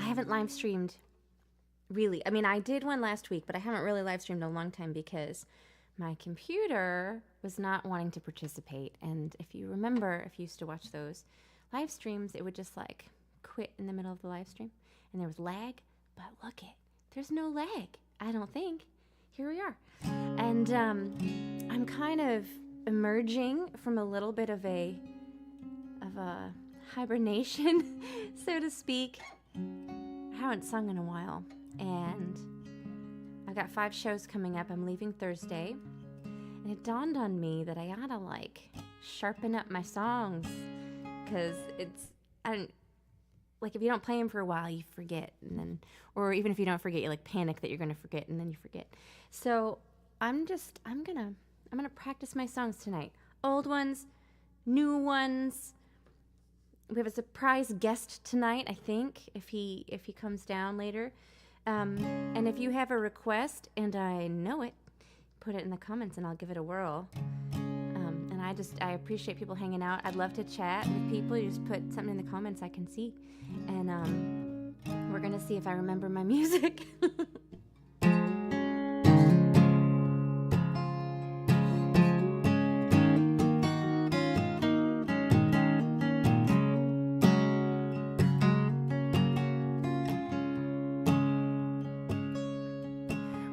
haven't live streamed really. I mean, I did one last week, but I haven't really live streamed in a long time because my computer was not wanting to participate. And if you remember, if you used to watch those live streams, it would just like quit in the middle of the live stream and there was lag. But look it, there's no lag, I don't think. Here we are. And I'm kind of emerging from a little bit of a hibernation, so to speak. I haven't sung in a while, and I've got 5 shows coming up. I'm leaving Thursday, and it dawned on me that I oughta like sharpen up my songs, because like if you don't play them for a while, you forget, and then, or even if you don't forget, you like panic that you're gonna forget, and then you forget. So I'm gonna practice my songs tonight. Old ones, new ones. We have a surprise guest tonight, I think, if he comes down later. And if you have a request and I know it, put it in the comments and I'll give it a whirl. And I appreciate people hanging out. I'd love to chat with people. You just put something in the comments I can see. And we're gonna see if I remember my music.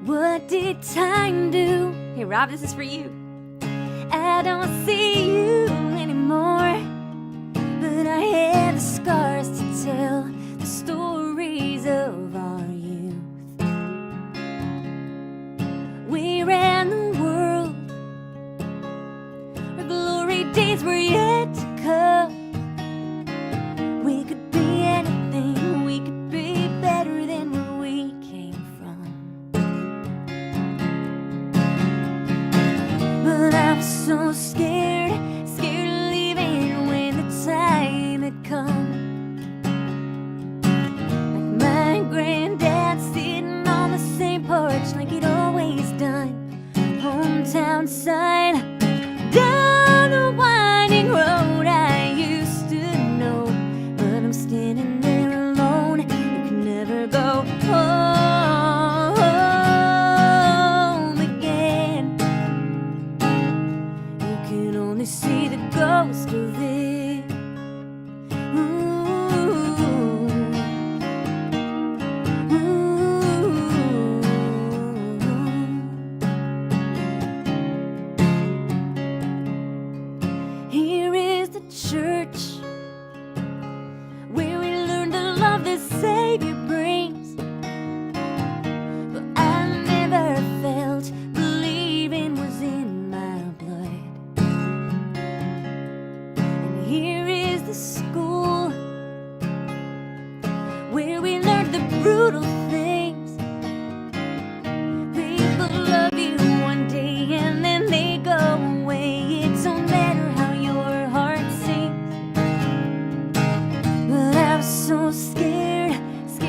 What did time do? Hey Rob, this is for you. I don't see you anymore, but I have the scars to tell the stories of our youth. We ran the world, our glory days were yet to come. We could be anything, we could be better than where we came from. But I'm so scared of leaving when the time had come. Like my granddad sitting on the same porch like he'd always done. Hometown sign down the winding road I used to know. But I'm standing there alone, you can never go home again. You can only see the ghost of it. Ooh. Ooh. Here is the church where we learn to love the Savior brings. But I never felt believing was in my blood. And here is the school where we learned the brutal things. People love you one day and then they go away. It don't matter how your heart sings. But I was so scared of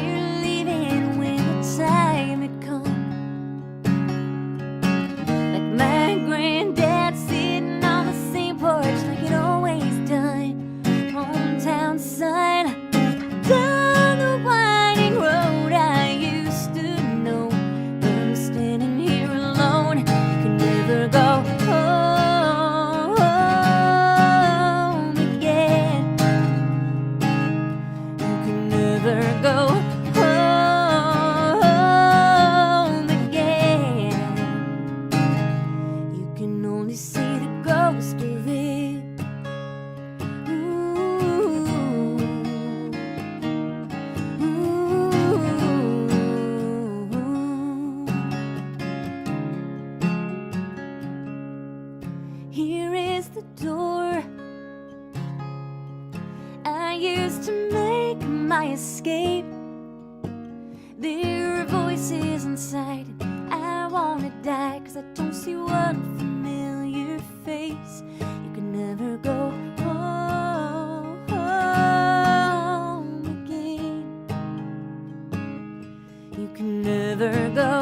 leaving when the time had come. Like my granddad sitting on the same porch like he'd always done. Hometown sign down the winding road I used to know. But I'm standing here alone, you can never go home again. You can never go home again. You can only see the ghost of it. Ooh. Here is the door I used to make my escape. There are voices inside, and I wanna die, 'cause I don't see one familiar face. You can never go home again. You can never go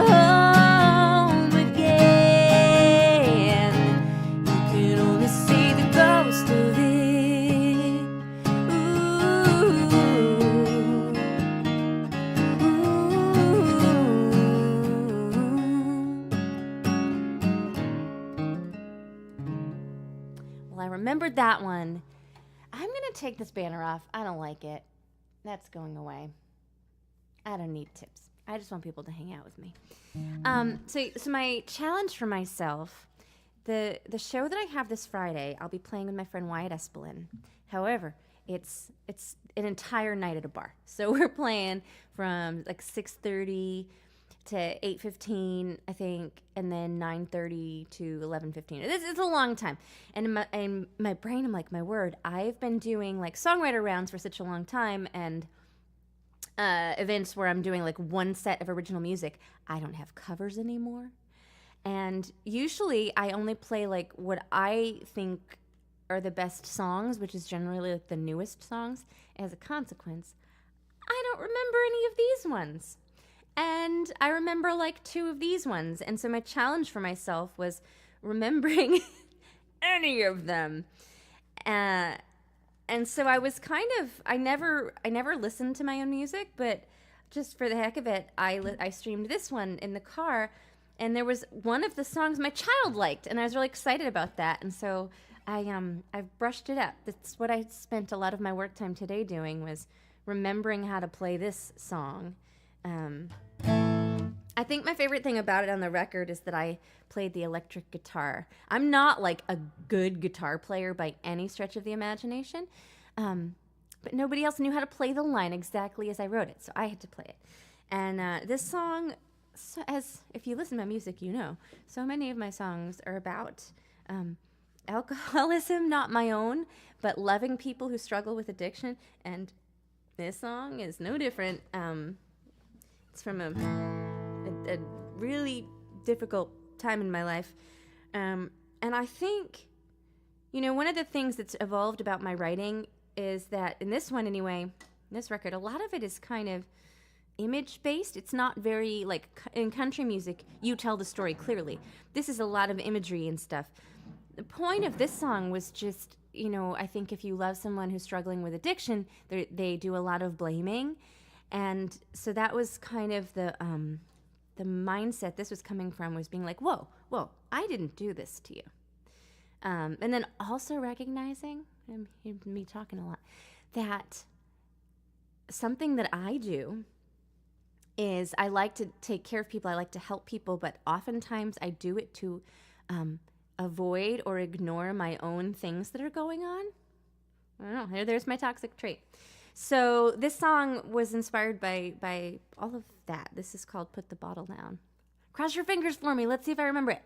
home again. You can only see the ghost of it. Ooh. Well, I remembered that one. I'm going to take this banner off. I don't like it. That's going away. I don't need tips. I just want people to hang out with me. So my challenge for myself, the show that I have this Friday, I'll be playing with my friend Wyatt Espelin. However, it's an entire night at a bar. So we're playing from like 6:30 to 8:15, I think, and then 9:30 to 11:15. It's a long time. And in my brain, I'm like, my word, I've been doing like songwriter rounds for such a long time, and events where I'm doing like one set of original music. I don't have covers anymore. And usually I only play like what I think are the best songs, which is generally like the newest songs. As a consequence, I don't remember any of these ones. And I remember like 2 of these ones. And so my challenge for myself was remembering any of them. And so I was kind of, I never listened to my own music, but just for the heck of it, I streamed this one in the car, and there was one of the songs my child liked, and I was really excited about that. And so I've brushed it up. That's what I spent a lot of my work time today doing, was remembering how to play this song. I think my favorite thing about it on the record is that I played the electric guitar. I'm not like a good guitar player by any stretch of the imagination, but nobody else knew how to play the line exactly as I wrote it, so I had to play it. And this song, as if you listen to my music, you know, so many of my songs are about alcoholism, not my own, but loving people who struggle with addiction, and this song is no different. It's from a really difficult time in my life. And I think, you know, one of the things that's evolved about my writing is that, in this one anyway, this record, a lot of it is kind of image-based. It's not very, like, in country music, you tell the story clearly. This is a lot of imagery and stuff. The point of this song was just, you know, I think if you love someone who's struggling with addiction, they do a lot of blaming. And so that was kind of the mindset this was coming from, was being like, whoa, I didn't do this to you. And then also recognizing, and me talking a lot, that something that I do is I like to take care of people, I like to help people, but oftentimes I do it to avoid or ignore my own things that are going on. I don't know, there's my toxic trait. So this song was inspired by all of that. This is called Put the Bottle Down. Cross your fingers for me. Let's see if I remember it.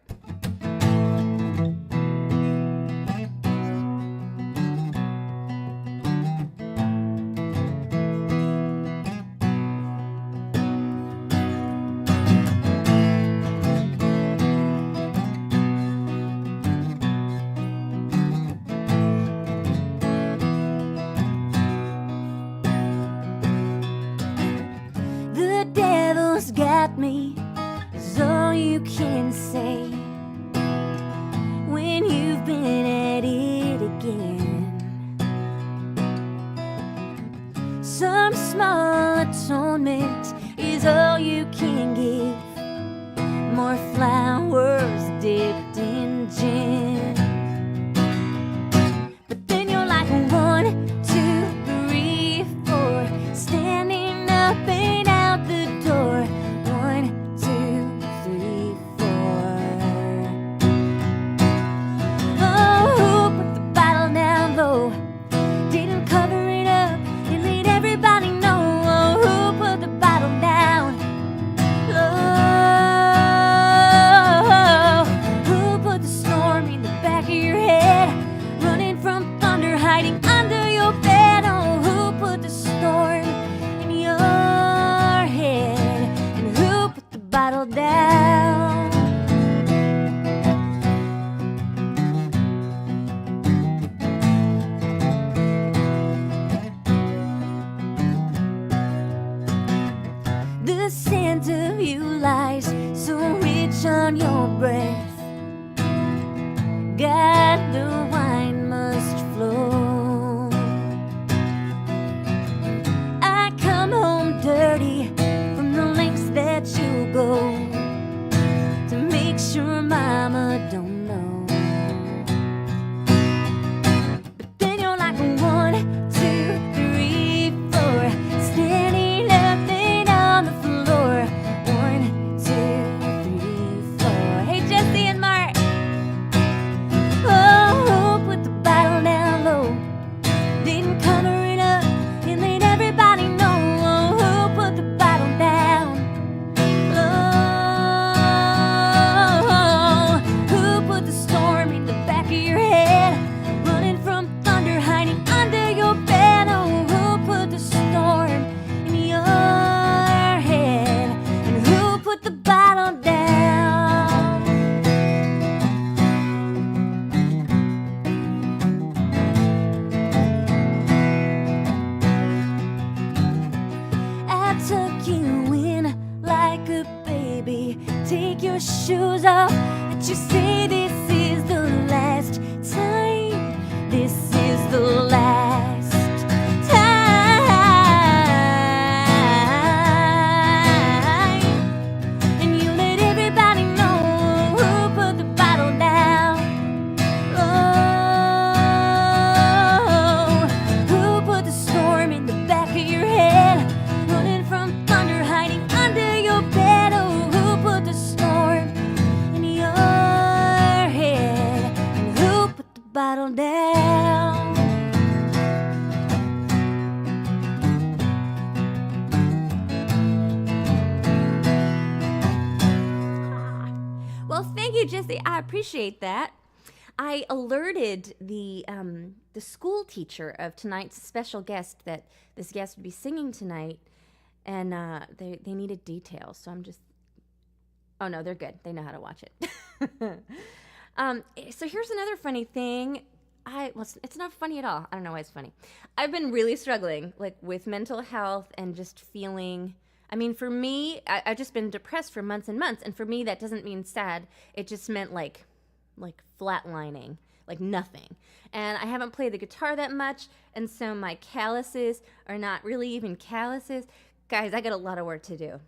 Got me, is all you can say when you've been at it again. Some small atonement is all you can give, more flowers dipped in gin. But then you're like 1, 2, 3, 4, standing up and out the door. 1, 2, 3, 4. Oh, who put the bottle down low? Didn't cover it up and let everybody know. Oh, who put the bottle down low? Who put the storm in the back of your head, running from thunder, hiding under your bed? Oh, who put the storm in your head? And who put the bottle down? The scent of you lies so rich on your breath. God, the wine must flow. I come home dirty from the lengths that you go to make sure mama don't know. you say this is the last time? This is the last time. And you let everybody know who put the bottle down. Oh, who put the storm in the back of your head? Running from thunder, hiding under your bed. Oh, who put the storm in your head? And who put the bottle down? Well, thank you, Jesse. I appreciate that. I alerted the school teacher of tonight's special guest that this guest would be singing tonight, and they needed details. So I'm just, oh no, they're good. They know how to watch it. So here's another funny thing. It's not funny at all. I don't know why it's funny. I've been really struggling with mental health and just feeling. I mean, for me, I've just been depressed for months and months, and for me, that doesn't mean sad. It just meant like flatlining, like nothing. And I haven't played the guitar that much, and so my calluses are not really even calluses. Guys, I got a lot of work to do.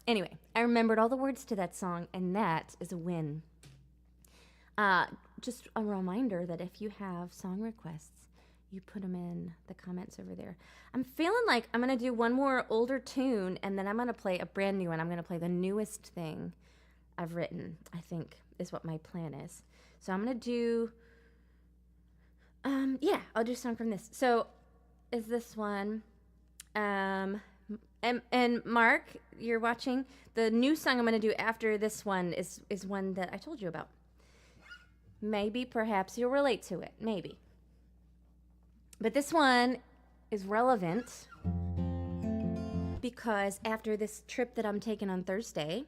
Anyway, I remembered all the words to that song, and that is a win. Just a reminder that if you have song requests, you put them in the comments over there. I'm feeling like I'm going to do one more older tune, and then I'm going to play a brand new one. I'm going to play the newest thing I've written, I think, is what my plan is. So I'm going to do, I'll do a song from this. So is this one, and Mark, you're watching, the new song I'm going to do after this one is one that I told you about. Maybe, perhaps you'll relate to it, maybe. But this one is relevant because after this trip that I'm taking on Thursday,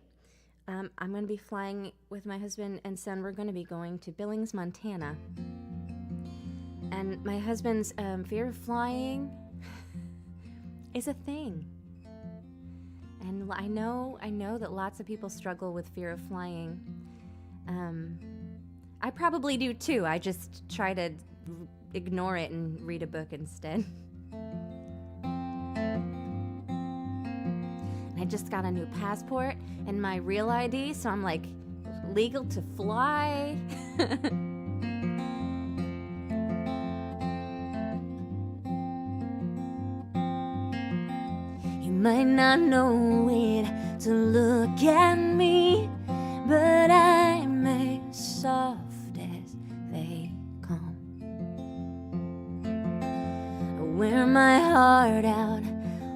I'm going to be flying with my husband and son. We're going to be going to Billings, Montana. And my husband's fear of flying is a thing. And I know that lots of people struggle with fear of flying. I probably do too. I just try to ignore it and read a book instead. I just got a new passport and my real ID, so I'm like legal to fly. You might not know it to look at me, but I'm as soft as they come. I wear my heart out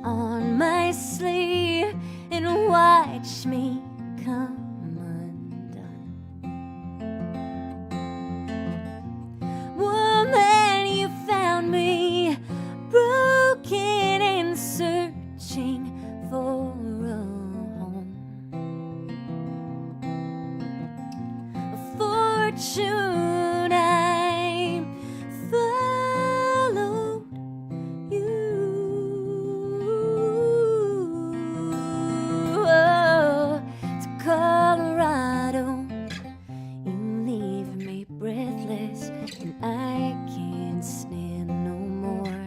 on my sleeve and watch me come undone. Woman, you found me broken and searching for a home. A fortune I followed you. Colorado, you leave me breathless, and I can't stand no more.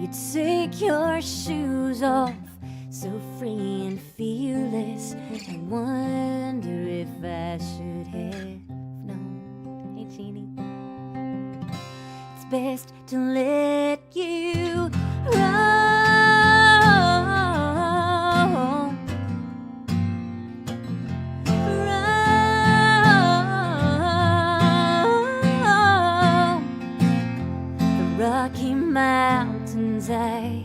You take your shoes off, so free and fearless. I wonder if I should have known. Hey, Jeannie. It's best to let you run. Rocky Mountains I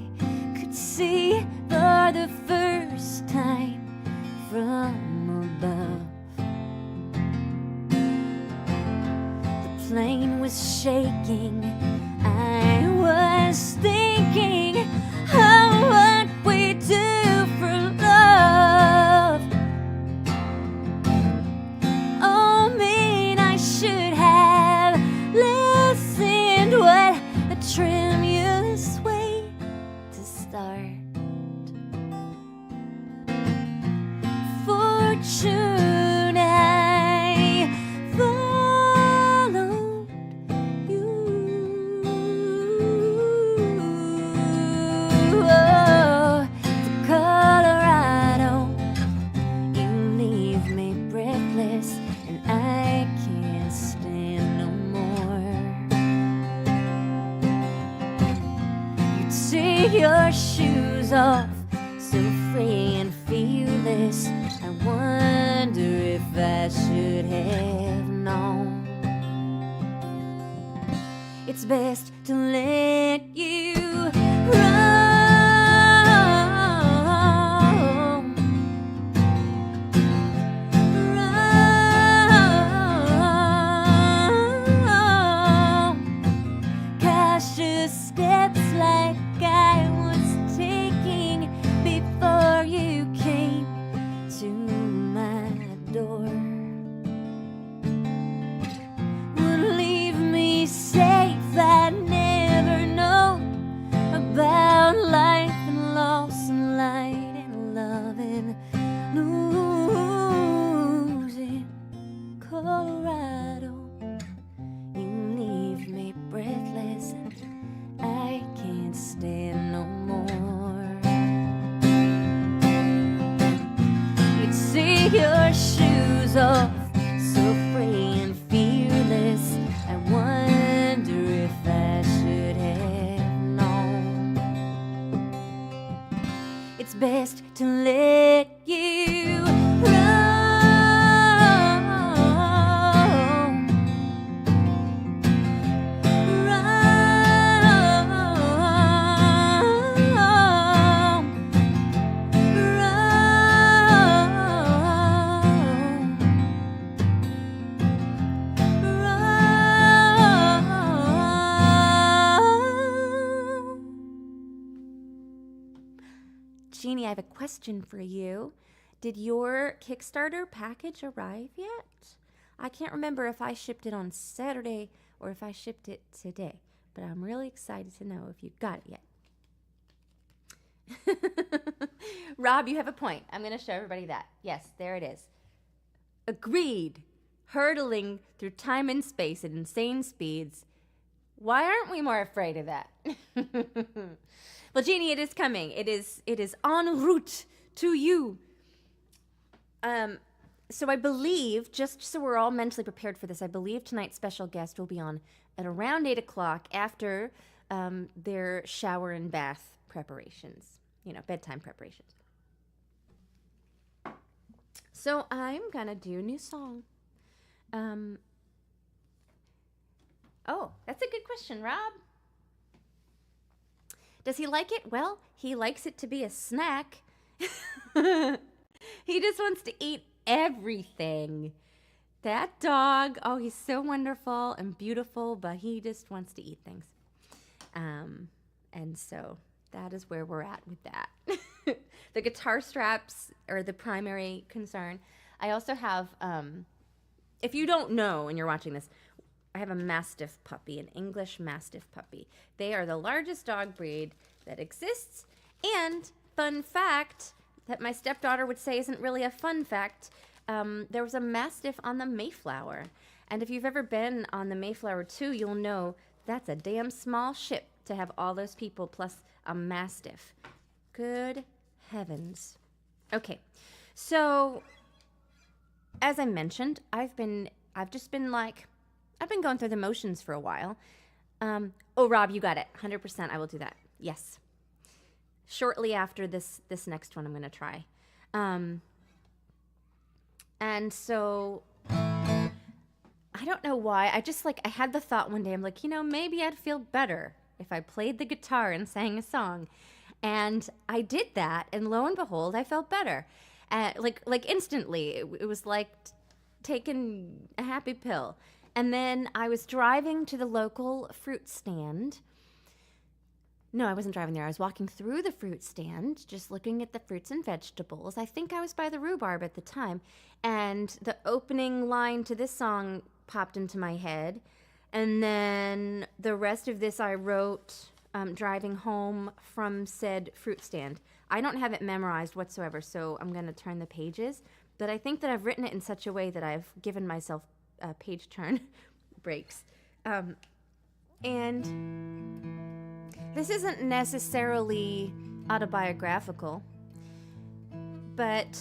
could see for the first time from above. The plane was shaking. I was thinking of what we do for love. Oh, man, I should have listened. What a tremulous way to start. Should I follow you? Oh, to Colorado, you leave me breathless, and I can't stand no more. You take your shoes off, so free and fearless. I wonder if I should have known. It's best to let you roam. Roam. Cautious steps like I was taking before you came to my door would leave me safe. I'd never know about life and loss and light and love and losing Colorado. You leave me breathless, and I can't stand no more. Take your shoes off, so free and fearless. I wonder if I should have known. It's best to let you roam. Jeannie, I have a question for you. Did your Kickstarter package arrive yet? I can't remember if I shipped it on Saturday or if I shipped it today, but I'm really excited to know if you got it yet. Rob, you have a point. I'm going to show everybody that. Yes, there it is. Agreed. Hurtling through time and space at insane speeds. Why aren't we more afraid of that? Well, Jeannie, it is coming. It is en route to you. So I believe, just so we're all mentally prepared for this, I believe tonight's special guest will be on at around 8 o'clock after their shower and bath preparations, bedtime preparations. So I'm going to do a new song. Oh, that's a good question, Rob. Does he like it? Well, he likes it to be a snack. He just wants to eat everything. That dog, oh, he's so wonderful and beautiful, but he just wants to eat things. And so that is where we're at with that. The guitar straps are the primary concern. I also have, if you don't know and you're watching this, I have a Mastiff puppy, an English Mastiff puppy. They are the largest dog breed that exists. And fun fact that my stepdaughter would say isn't really a fun fact, there was a Mastiff on the Mayflower. And if you've ever been on the Mayflower too, you'll know that's a damn small ship to have all those people plus a Mastiff. Good heavens. Okay, so as I mentioned, I've been going through the motions for a while. Oh, Rob, you got it. 100%, I will do that. Yes. Shortly after this next one, I'm going to try. And so, I don't know why. I had the thought one day, I'm like, maybe I'd feel better if I played the guitar and sang a song. And I did that, and lo and behold, I felt better. Like instantly. It was like taking a happy pill. And then I was driving to the local fruit stand. No, I wasn't driving there. I was walking through the fruit stand, just looking at the fruits and vegetables. I think I was by the rhubarb at the time. And the opening line to this song popped into my head. And then the rest of this I wrote driving home from said fruit stand. I don't have it memorized whatsoever, so I'm going to turn the pages. But I think that I've written it in such a way that I've given myself page turn breaks. And this isn't necessarily autobiographical, but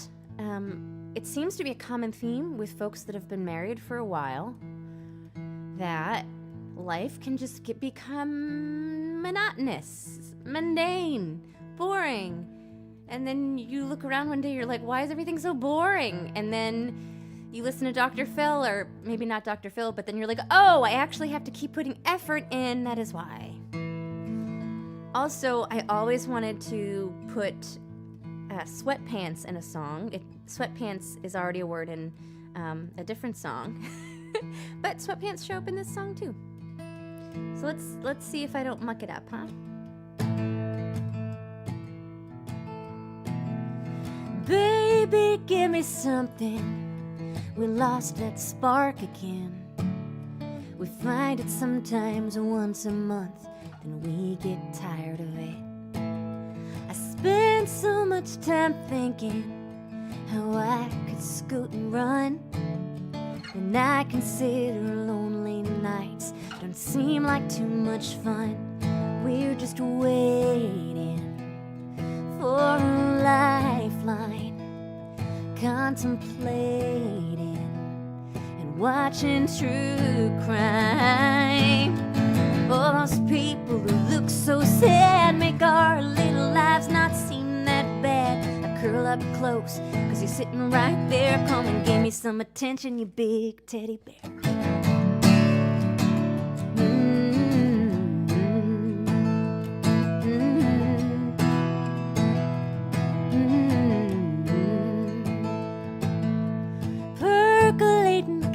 it seems to be a common theme with folks that have been married for a while, that life can just become monotonous, mundane, boring. And then you look around one day, you're like, why is everything so boring? And then you listen to Dr. Phil, or maybe not Dr. Phil, but then you're like, oh, I actually have to keep putting effort in, that is why. Also, I always wanted to put sweatpants in a song. Sweatpants is already a word in a different song, but sweatpants show up in this song too. So let's see if I don't muck it up, huh? Baby, give me something. We lost that spark again. We find it sometimes once a month, and we get tired of it. I spend so much time thinking how I could scoot and run, and I consider lonely nights don't seem like too much fun. We're just waiting for a lifeline, contemplating and watching true crime. All those people who look so sad make our little lives not seem that bad. I curl up close, 'cause you're sitting right there. Come and give me some attention, you big teddy bear.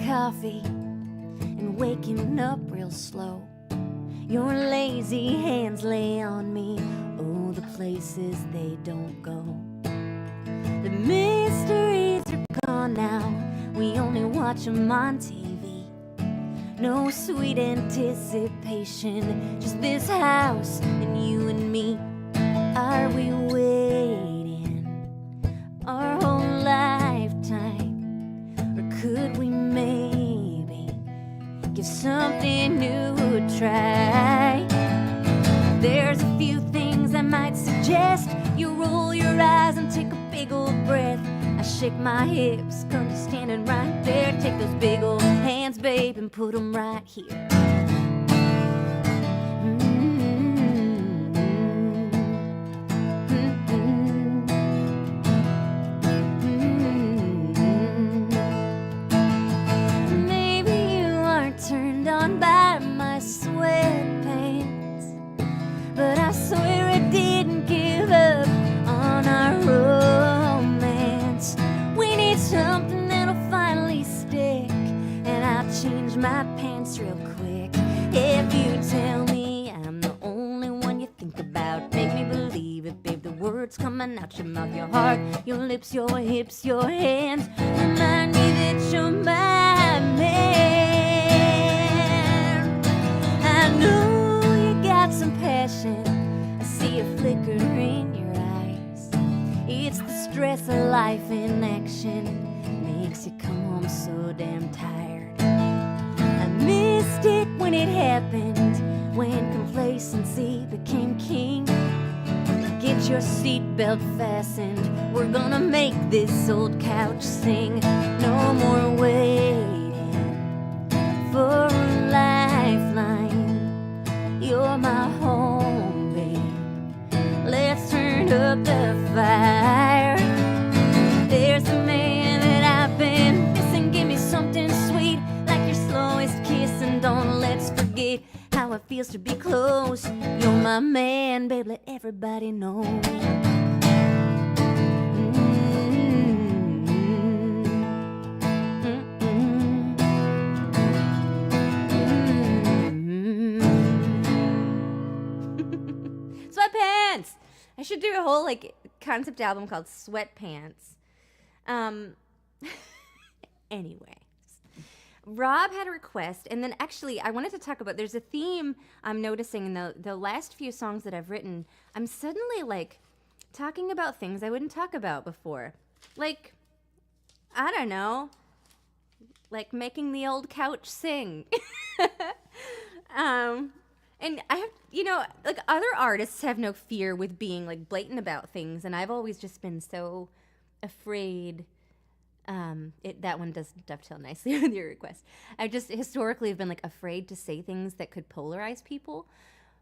Coffee and waking up real slow. Your lazy hands lay on me, oh, the places they don't go. The mysteries are gone now, we only watch them on TV. No sweet anticipation, just this house and you and me. Are we waiting our whole lifetime, or could we maybe give something new a try? There's a few things I might suggest. You roll your eyes and take a big old breath. I shake my hips, come to standing right there. Take those big old hands, babe, and put them right here. By my sweatpants, but I swear I didn't give up on our romance. We need something that'll finally stick, and I'll change my pants real quick. If you tell me I'm the only one you think about, make me believe it, babe. The words coming out your mouth, your heart, your lips, your hips, your hands remind me that you're my man. I know you got some passion, I see a flicker in your eyes. It's the stress of life in action, makes you come home so damn tired. I missed it when it happened, when complacency became king. Get your seatbelt fastened, we're gonna make this old couch sing. No more waiting for a lifeline. You're my home, babe. Let's turn up the fire. There's a man that I've been missing. Give me something sweet, like your slowest kiss. And don't let's forget how it feels to be close. You're my man, babe, let everybody know. Sweatpants! I should do a whole concept album called Sweatpants. Anyway, Rob had a request, and then actually I wanted to talk about, there's a theme I'm noticing in the last few songs that I've written. I'm suddenly talking about things I wouldn't talk about before. Like, I don't know, like making the old couch sing. And I have, like other artists have no fear with being like blatant about things. And I've always just been so afraid. That one does dovetail nicely with your request. I just historically have been like afraid to say things that could polarize people,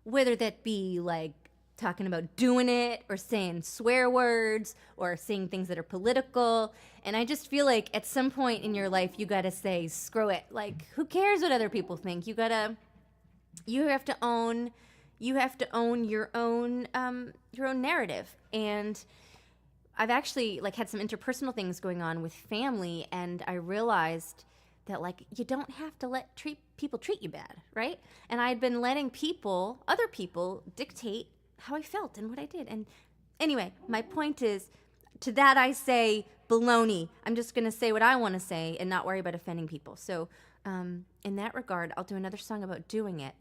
whether that be like talking about doing it or saying swear words or saying things that are political. And I just feel like at some point in your life, you got to say, screw it. Like, who cares what other people think? You have to own your own narrative. And I've actually like had some interpersonal things going on with family, and I realized that like you don't have to let people treat you bad, right? And I'd been letting other people dictate how I felt and what I did. And anyway, my point is, to that I say baloney. I'm just gonna say what I want to say and not worry about offending people. So in that regard, I'll do another song about doing it,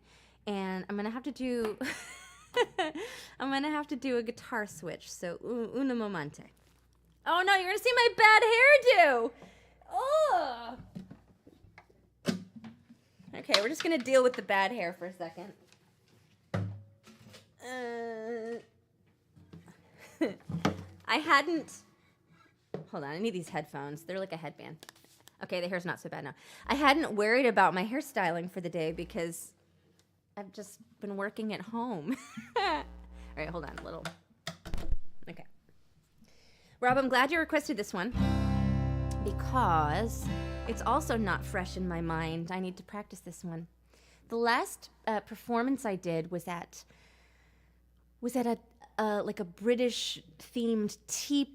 and I'm gonna have to do a guitar switch. So una momento. Oh no, you're gonna see my bad hairdo. Oh. Okay, we're just gonna deal with the bad hair for a second. Hold on, I need these headphones. They're like a headband. Okay, the hair's not so bad now. I hadn't worried about my hairstyling for the day because I've just been working at home. All right, hold on a little. Okay. Rob, I'm glad you requested this one because it's also not fresh in my mind. I need to practice this one. The last performance I did was at like a British themed tea,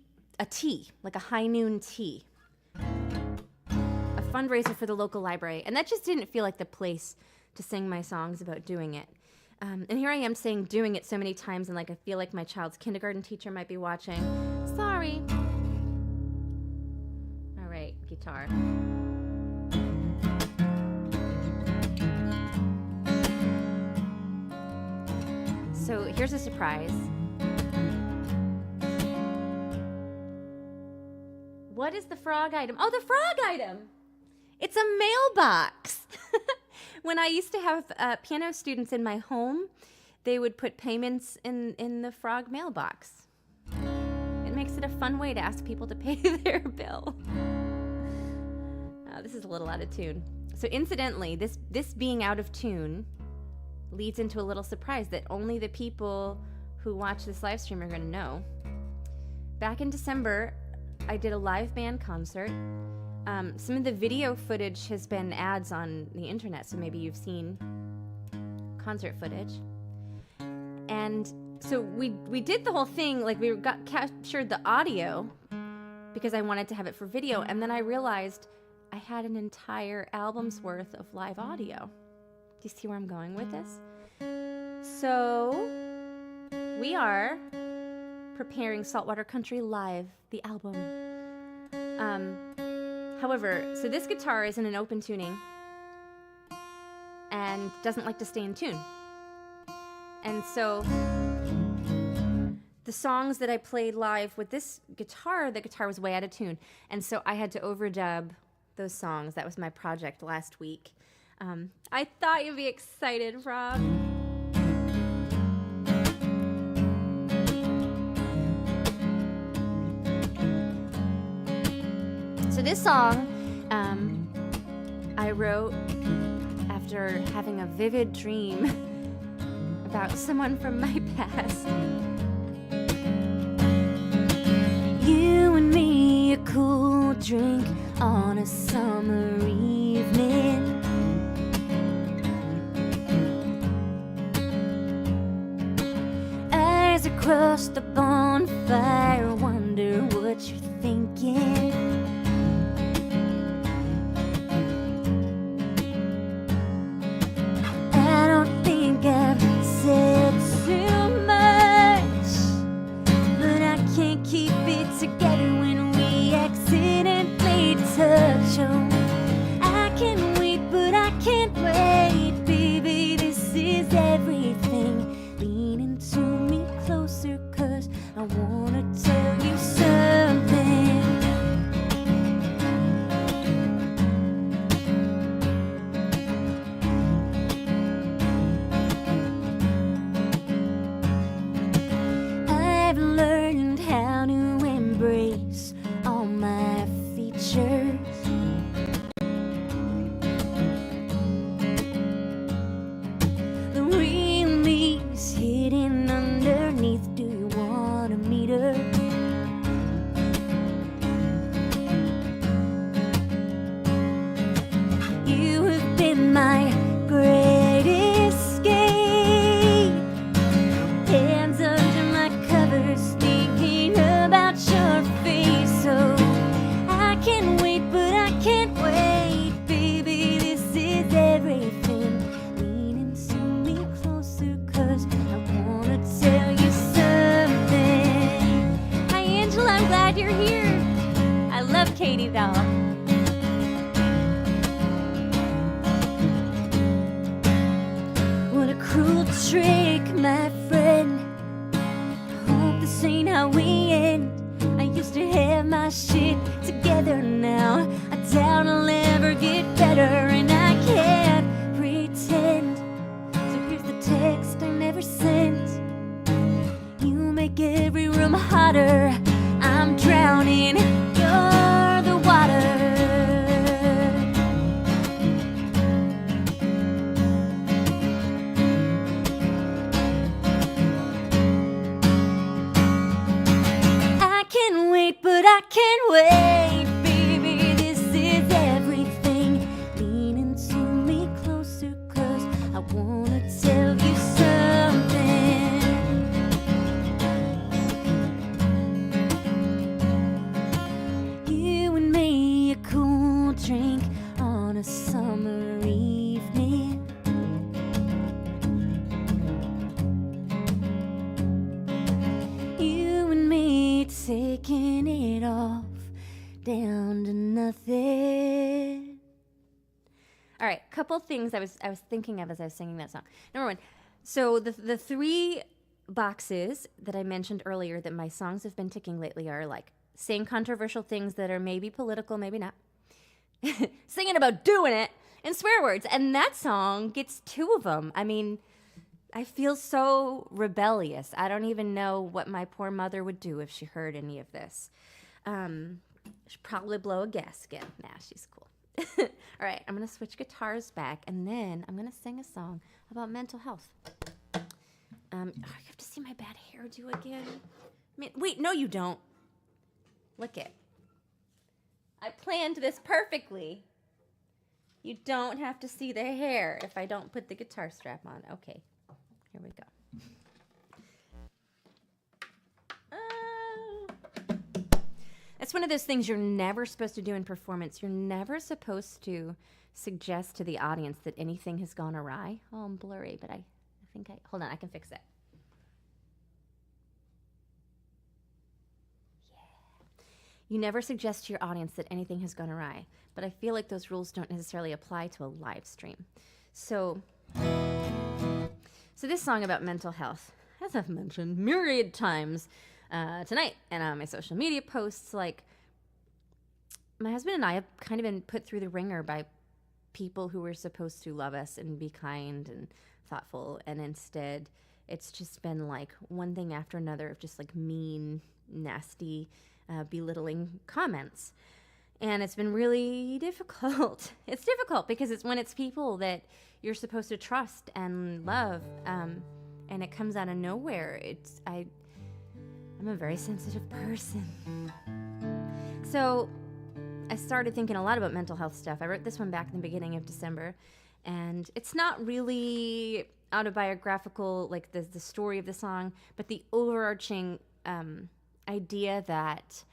like a high noon tea, a fundraiser for the local library, and that just didn't feel like the place to sing my songs about doing it. And here I am saying doing it so many times, and like I feel like my child's kindergarten teacher might be watching. Sorry. All right, guitar. So here's a surprise. What is the frog item? Oh, the frog item! It's a mailbox. When I used to have piano students in my home, they would put payments in the frog mailbox. It makes it a fun way to ask people to pay their bill. This is a little out of tune. So incidentally, this being out of tune leads into a little surprise that only the people who watch this live stream are going to know. Back in December, I did a live band concert. Some of the video footage has been ads on the internet, so maybe you've seen concert footage. And so we did the whole thing, like we captured the audio because I wanted to have it for video, and then I realized I had an entire album's worth of live audio. Do you see where I'm going with this? So we are preparing Saltwater Country Live, the album. However, so this guitar is in an open tuning and doesn't like to stay in tune. And so the songs that I played live with this guitar, the guitar was way out of tune. And so I had to overdub those songs. That was my project last week. I thought you'd be excited, Rob. So this song I wrote after having a vivid dream about someone from my past. You and me, a cool drink on a summer evening. Eyes across the bonfire, wonder what you're thinking. I've said too much, but I can't keep it together when we accidentally touch. Oh, I can wait, but I can't wait, baby, this is everything. Lean into me closer, 'cause I want pictures. The real me's hidden underneath. Do you wanna meet her? You have been my great escape. Hands under my covers, thinking about your face. So I can't wait, but I can't wait, baby. This is everything. Lean into me closer, 'cause I wanna tell you something. Hi, Angela, I'm glad you're here. I love Katie, though. What a cruel trick, my friend. Hope this ain't how we end. I used to have my shit together now. I doubt I'll ever get better, and I can't pretend. So here's the text I never sent. You make every room hotter. I'm drowning. You're the water. But I can't wait, baby, this is everything. Lean into me closer, 'cause I wanna tell you something. You and me, a cool drink on a summer evening. You and me taking it off down to nothing. All right, couple things I was thinking of as I was singing that song. Number one, so the three boxes that I mentioned earlier that my songs have been ticking lately are like saying controversial things that are maybe political, maybe not, singing about doing it, and swear words. And that song gets two of them. I mean, I feel so rebellious. I don't even know what my poor mother would do if she heard any of this. She'd probably blow a gasket. Nah, she's cool. All right, I'm going to switch guitars back, and then I'm going to sing a song about mental health. You have to see my bad hairdo again. Wait, no, you don't. Look it. I planned this perfectly. You don't have to see the hair if I don't put the guitar strap on. Okay. Here we go. That's one of those things you're never supposed to do in performance. You're never supposed to suggest to the audience that anything has gone awry. Oh, I'm blurry, but I think hold on, I can fix it. Yeah. You never suggest to your audience that anything has gone awry, but I feel like those rules don't necessarily apply to a live stream. So this song about mental health, as I've mentioned myriad times tonight and on my social media posts, like, my husband and I have kind of been put through the ringer by people who were supposed to love us and be kind and thoughtful, and instead it's just been like one thing after another of just like mean, nasty, belittling comments. And it's been really difficult. It's difficult because it's when it's people that you're supposed to trust and love, and it comes out of nowhere. I'm a very sensitive person. So I started thinking a lot about mental health stuff. I wrote this one back in the beginning of December, and it's not really autobiographical, like the story of the song, but the overarching idea that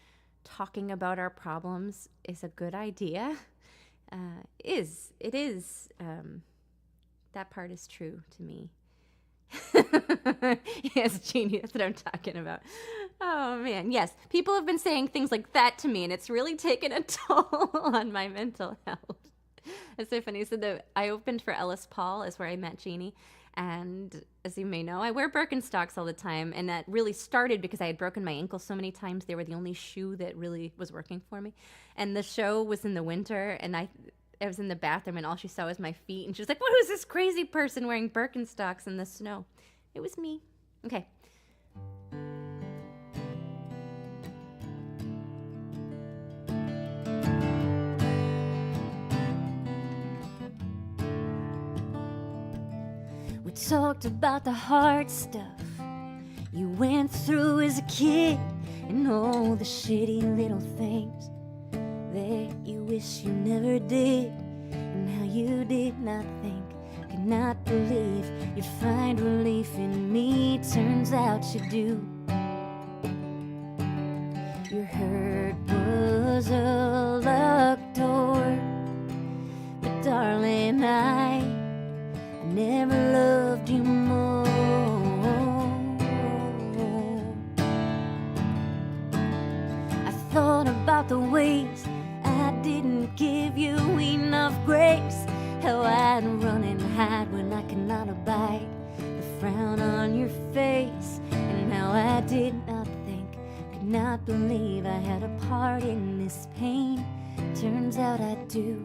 talking about our problems is a good idea. That part is true to me. Yes, Jeannie, that's what I'm talking about. Oh, man, yes. People have been saying things like that to me, and it's really taken a toll on my mental health. It's so funny. So I opened for Ellis Paul, is where I met Jeannie. And as you may know, I wear Birkenstocks all the time. And that really started because I had broken my ankle so many times. They were the only shoe that really was working for me. And the show was in the winter, and I was in the bathroom, and all she saw was my feet. And she was like, "What is this crazy person wearing Birkenstocks in the snow?" It was me. Okay. We talked about the hard stuff you went through as a kid, and all the shitty little things that you wish you never did, and how you did not think, could not believe you'd find relief in me. Turns out you do. Your hurt was a luck door, but darling, I never loved you more. I thought about the ways I didn't give you enough grace, how I'd run and hide when I could not abide the frown on your face, and how I did not think, could not believe I had a part in this pain. Turns out I do.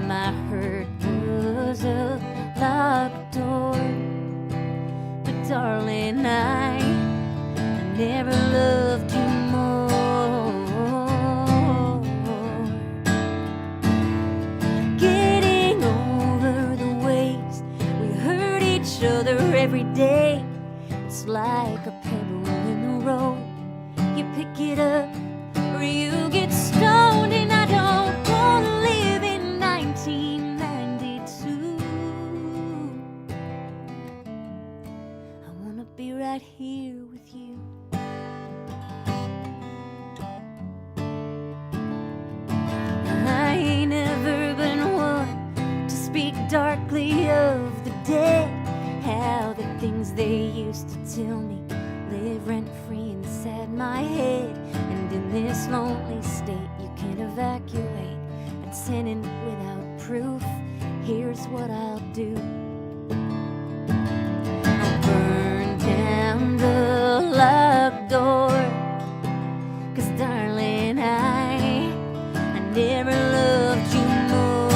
My hurt was a locked door, but darling, I never loved you more. Getting over the ways we hurt each other every day, it's like a pebble in the road. You pick it up or you get stoned, and I don't want to live in 1992. I want to be right here with you. I ain't never been one to speak darkly of the dead, how the things they used to tell me live rent-free inside my head. And in this lonely state you can't evacuate a tenant without proof. Here's what I'll do. I'll burn down the locked door, 'cause darling, I never loved you more.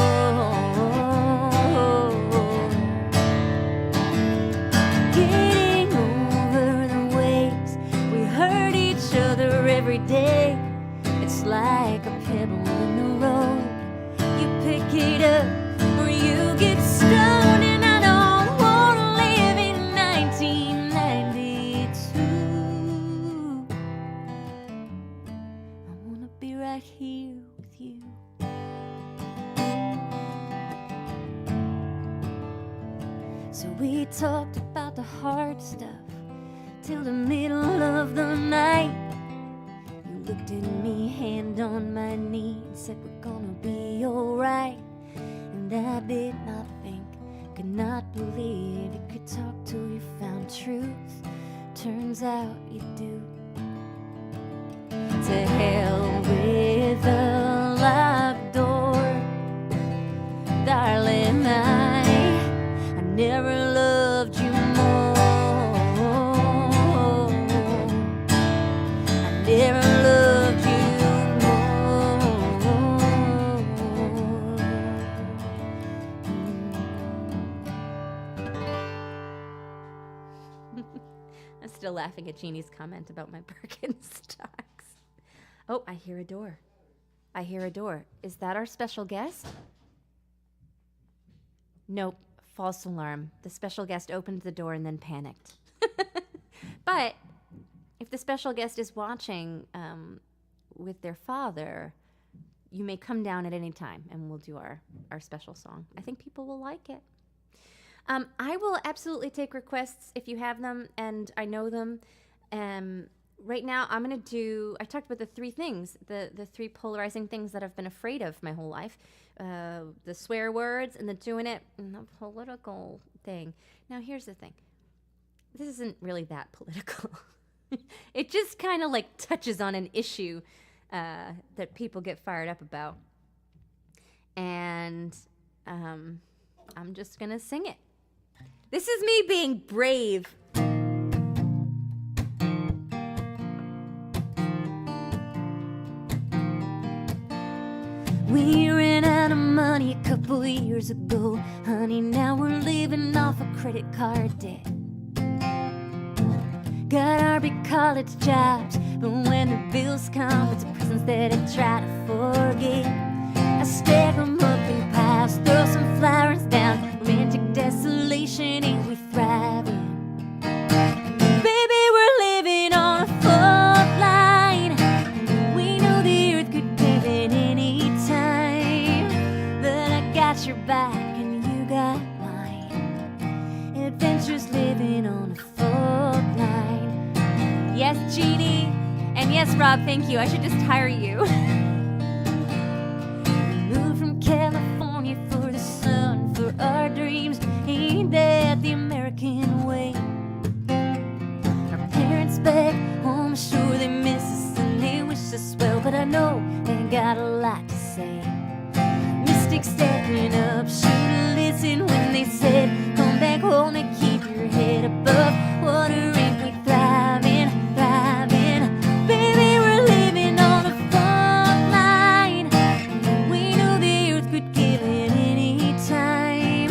Getting over the ways we hurt each other every day, it's like a pebble in the road. You pick it up or you get stoned, and I don't want to live in 1992. I want to be right here with you. So we talked about the hard stuff till the middle of the night. You looked at me, hand on my knee, and said we're gonna be alright. And I did not think, could not believe you could talk till you found truth. Turns out you do. To hell with the locked door, darling, I never loved you more. I never loved you more. I'm still laughing at Jeannie's comment about my Birkenstocks. Oh, I hear a door. I hear a door. Is that our special guest? Nope. False alarm. The special guest opened the door and then panicked. But if the special guest is watching with their father, you may come down at any time and we'll do our special song. I think people will like it. I will absolutely take requests if you have them and I know them. Right now, I'm going to do, I talked about the three things, the three polarizing things that I've been afraid of my whole life. The swear words and the doing it and the political thing. Now, here's the thing. This isn't really that political. It just kind of like touches on an issue that people get fired up about. And I'm just going to sing it. This is me being brave. We ran out of money a couple years ago, honey, now we're living off a credit card debt. Got our big college jobs, but when the bills come, it's presents that I try to forget. I stack them up in piles, throw some flowers down, romantic your back and you got mine. Adventures living on a fault line. Yes, Jeannie. And yes, Rob, thank you. I should just hire you. We moved from California for the sun, for our dreams. Ain't that the American way? Our parents back home, sure they miss us and they wish us well, but I know they got a lot to say. Mystics stepping up, should've listened when they said, come back home and keep your head above water. Ain't we thriving, thriving? Baby, we're living on a fault line. We knew the earth could give it any time,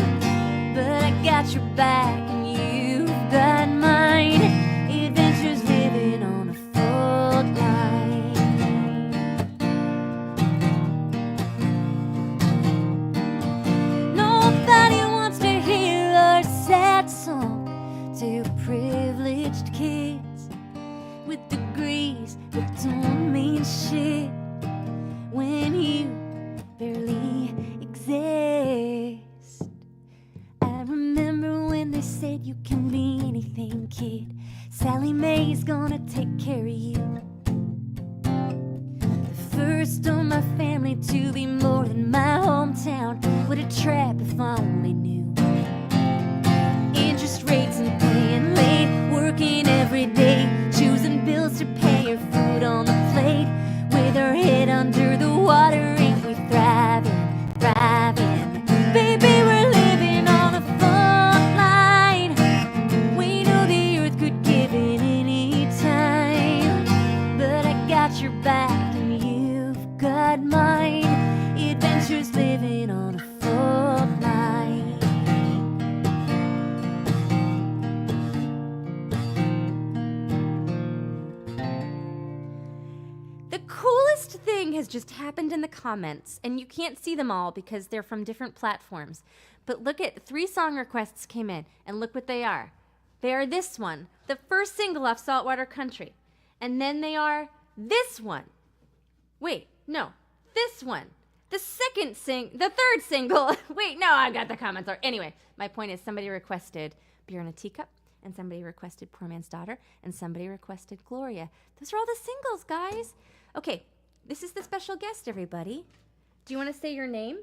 but I got your back and you've got mine. Adventures living on a fault line. Nobody wants to hear our sad song to privileged kids with degrees that don't mean shit when you barely exist. I remember when they said you can be anything, kid. Sally Mae's gonna take care of you. The first of my family to be more than my hometown. What a trap if I only knew. Interest rates and paying late, working every day, choosing bills to pay your food on the plate. With our head under the water, ain't we thriving, thriving? Baby, we're living on a fault line. We knew the earth could give it any time, but I got your back and you've got mine. Adventures living on a fault line. The coolest thing has just happened in the comments, and you can't see them all because they're from different platforms. But look at 3 song requests came in, and look what they are. They are this one, the first single off Saltwater Country. And then they are this one. Wait, no, this one. The third single. Wait, no, I got the comments. Anyway, my point is somebody requested Beer in a Teacup, and somebody requested Poor Man's Daughter, and somebody requested Gloria. Those are all the singles, guys. Okay, this is the special guest, everybody. Do you want to say your name?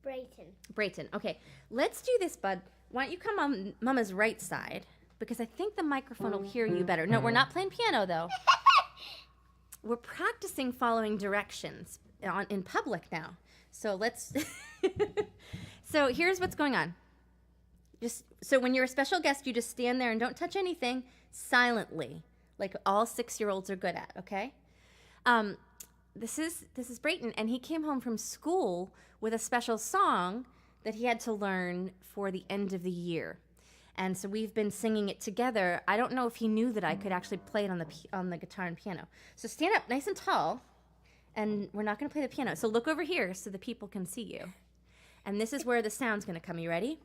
Brayton. Okay, let's do this, bud. Why don't you come on Mama's right side? Because I think the microphone will hear you better. No, we're not playing piano, though. We're practicing following directions in public now. So let's... So here's what's going on. So when you're a special guest, you just stand there and don't touch anything silently, like all 6-year-olds are good at, okay? This is Brayton, and he came home from school with a special song that he had to learn for the end of the year. And so we've been singing it together. I don't know if he knew that I could actually play it on the guitar and piano. So stand up nice and tall, and we're not going to play the piano. So look over here so the people can see you. And this is where the sound's going to come. You ready?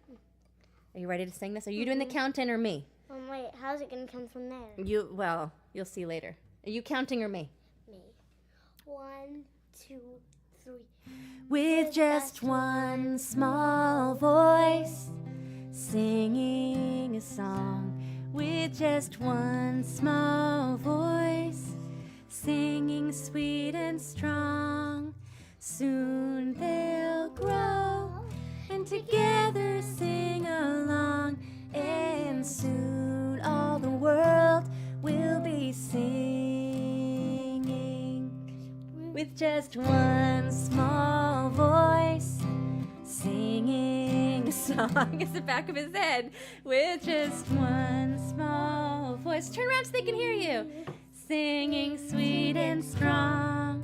Are you ready to sing this? Are you doing the count-in or me? Wait, how's it going to come from there? You'll see later. Are you counting or me? Me. 1, 2, 3. With just one small voice, singing a song. With just one small voice, singing sweet and strong. Soon they'll grow and together sing along, and soon all the world will be singing. With just one small voice, singing a song. It's the back of his head. With just one small voice. Turn around so they can hear you. Singing sweet and strong.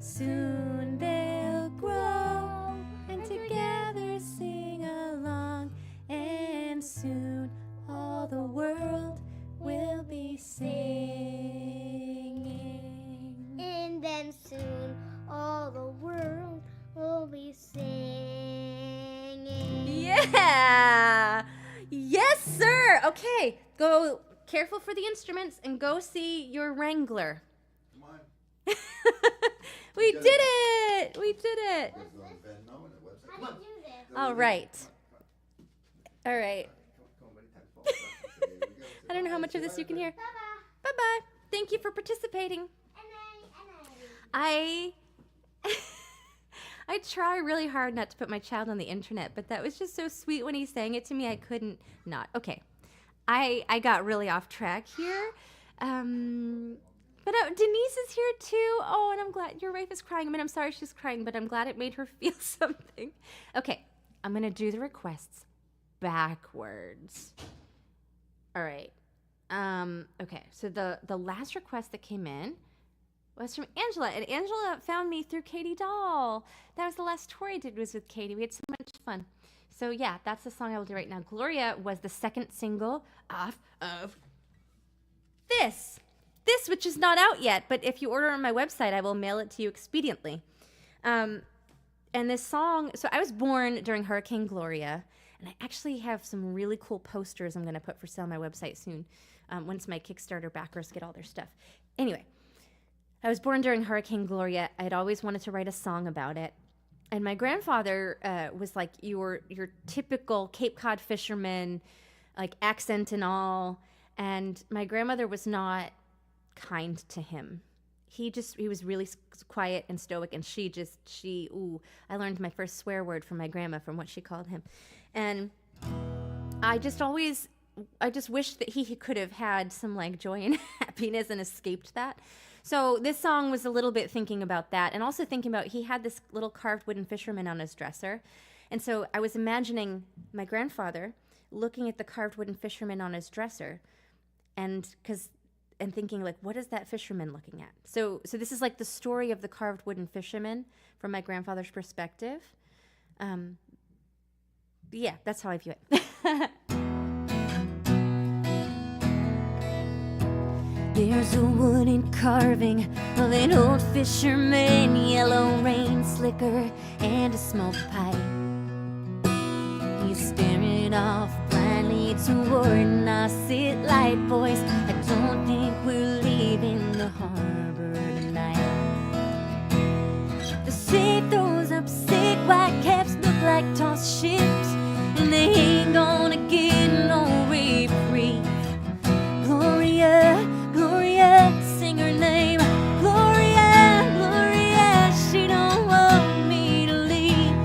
Soon they'll grow and together sing along, and soon all the world will be singing. And then soon all the world will be singing. Yeah! Yes, sir! Okay, go careful for the instruments and go see your wrangler. Come on. We did it! We did it! There's the Venmo and the website. All right. All right. I don't know how much of this you can hear. Bye-bye. Thank you for participating. I try really hard not to put my child on the internet, but that was just so sweet when he sang it to me. I couldn't not. Okay. I got really off track here. But Denise is here too. Oh, and I'm glad your wife is crying. I mean, I'm sorry she's crying, but I'm glad it made her feel something. Okay. I'm going to do the requests backwards. All right. Okay. So the last request that came in was from Angela, and Angela found me through Katie Doll. That was the last tour I did was with Katie. We had so much fun. So yeah, that's the song I will do right now. Gloria was the second single off of this, which is not out yet, but if you order on my website, I will mail it to you expediently. And this song, so I was born during Hurricane Gloria, and I actually have some really cool posters I'm going to put for sale on my website soon, once my Kickstarter backers get all their stuff. Anyway, I was born during Hurricane Gloria. I'd always wanted to write a song about it. And my grandfather was like your typical Cape Cod fisherman, like accent and all. And my grandmother was not kind to him. He was really quiet and stoic, and I learned my first swear word from my grandma from what she called him. And I just wished that he could have had some like joy and happiness and escaped that. So this song was a little bit thinking about that, and also thinking about he had this little carved wooden fisherman on his dresser. And so I was imagining my grandfather looking at the carved wooden fisherman on his dresser and thinking, like, what is that fisherman looking at? So this is like the story of the carved wooden fisherman from my grandfather's perspective. Yeah, that's how I view it. There's a wooden carving of an old fisherman, yellow rain slicker and a smoke pipe. He's staring off blindly toward Nauset Light. Boys, I don't think we're leaving the harbor tonight. The sea throws up sick white caps, look like tossed ships, and they ain't gonna get no reprieve. Gloria, Gloria, sing her name. Gloria, Gloria, she don't want me to leave.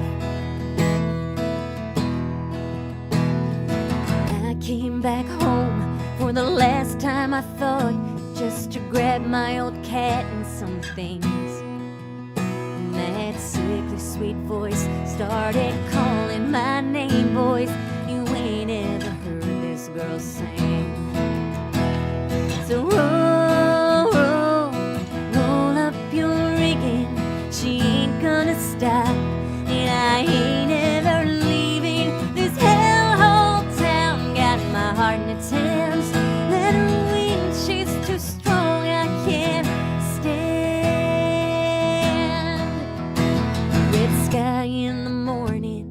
I came back home for the last time, I thought, just to grab my old cat and some things. And that sickly sweet voice started calling my name. Boys, you ain't ever heard this girl sing. So roll up your rigging, she ain't gonna stop, and I ain't ever leaving this hellhole town. Got my heart in its hands, let her win, she's too strong, I can't stand. Red sky in the morning,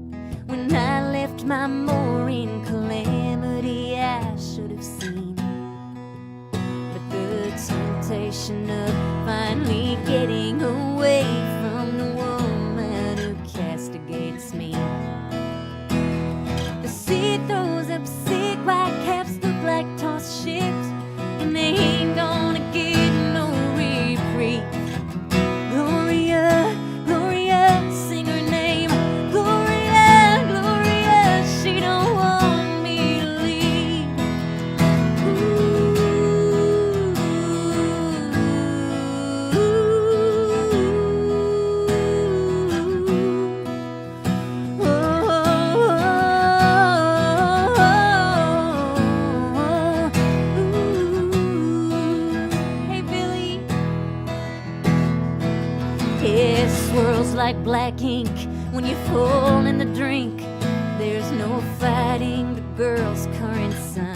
when I left my mooring, calamity I should have seen. Temptation of finally getting away from the woman who castigates me. The sea throws up sick white caps, look like tossed ships, and they ain't gonna get no reprieve. Gloria, Gloria, sing her name. Gloria, Gloria, she don't want me to leave. It swirls like black ink when you fall in the drink. There's no fighting the girl's current sun.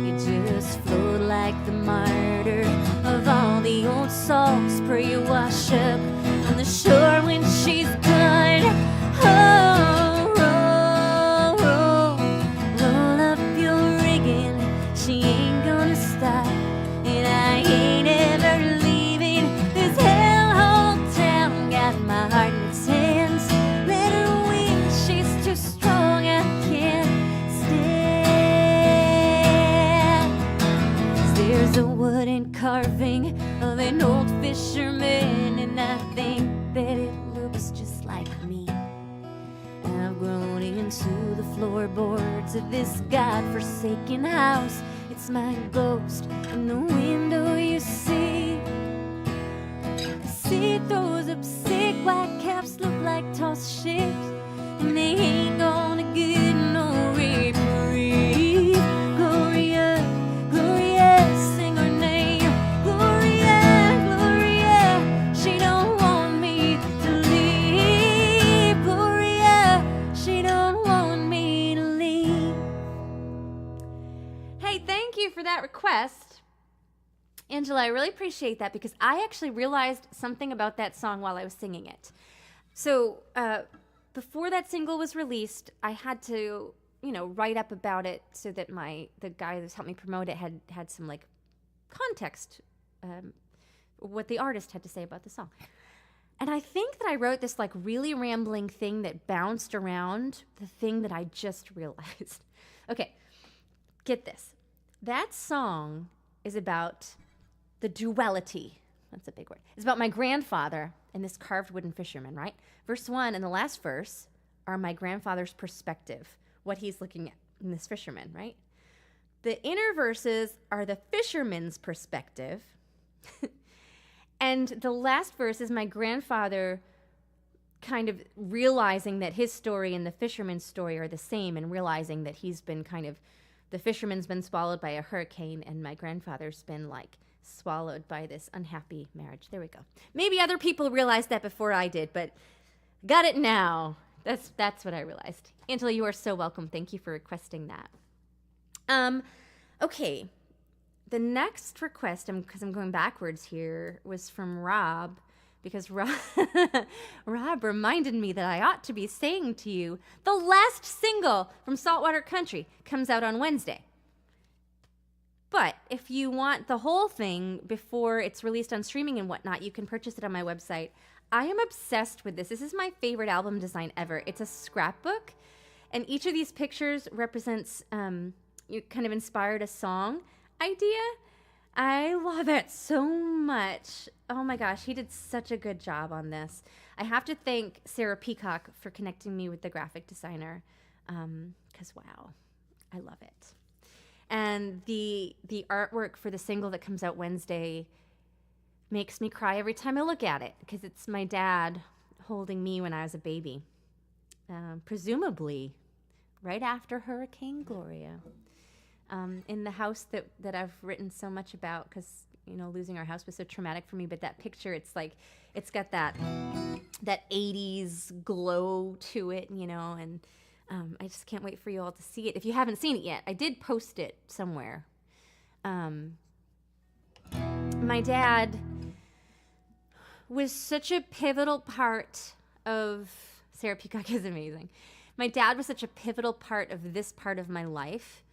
You just float like the martyr of all the old salts. Pray you wash up on the shore when she's gone. Oh, roll up your rigging, she ain't gonna stop, and I ain't ever leaving this hellhole town. Got my heart in its hands, let forsaken house. It's my ghost in the window you see. I see those upset white caps look like tossed ships, and they ain't gonna get no reprieve. Gloria, Gloria, sing her name. Gloria, Gloria, she don't want me to leave. Gloria, she don't want me to leave. Hey, thank you for that request, Angela. I really appreciate that because I actually realized something about that song while I was singing it. So before that single was released, I had to, write up about it so that the guy that's helped me promote it had some like context, what the artist had to say about the song. And I think that I wrote this like really rambling thing that bounced around the thing that I just realized. Okay, get this. That song is about the duality. That's a big word. It's about my grandfather and this carved wooden fisherman, right? Verse 1 and the last verse are my grandfather's perspective, what he's looking at in this fisherman, right? The inner verses are the fisherman's perspective. And the last verse is my grandfather kind of realizing that his story and the fisherman's story are the same, and realizing that he's been the fisherman's been swallowed by a hurricane, and my grandfather's been like swallowed by this unhappy marriage. There we go. Maybe other people realized that before I did, but got it now. That's what I realized. Angela, you are so welcome. Thank you for requesting that. Okay. The next request, because I'm going backwards here, was from Rob, because Rob reminded me that I ought to be saying to you, the last single from Saltwater Country comes out on Wednesday. But if you want the whole thing before it's released on streaming and whatnot, you can purchase it on my website. I am obsessed with this. This is my favorite album design ever. It's a scrapbook, and each of these pictures represents, you kind of inspired a song idea. I love it so much. Oh my gosh, he did such a good job on this. I have to thank Sarah Peacock for connecting me with the graphic designer, because wow, I love it. And the artwork for the single that comes out Wednesday makes me cry every time I look at it, because it's my dad holding me when I was a baby, presumably right after Hurricane Gloria, in the house that I've written so much about, because losing our house was so traumatic for me. But that picture, it's like it's got that 80s glow to it, and I just can't wait for you all to see it. If you haven't seen it yet, I did post it somewhere. My dad was such a pivotal part of, Sarah Peacock is amazing. My dad was such a pivotal part of this part of my life.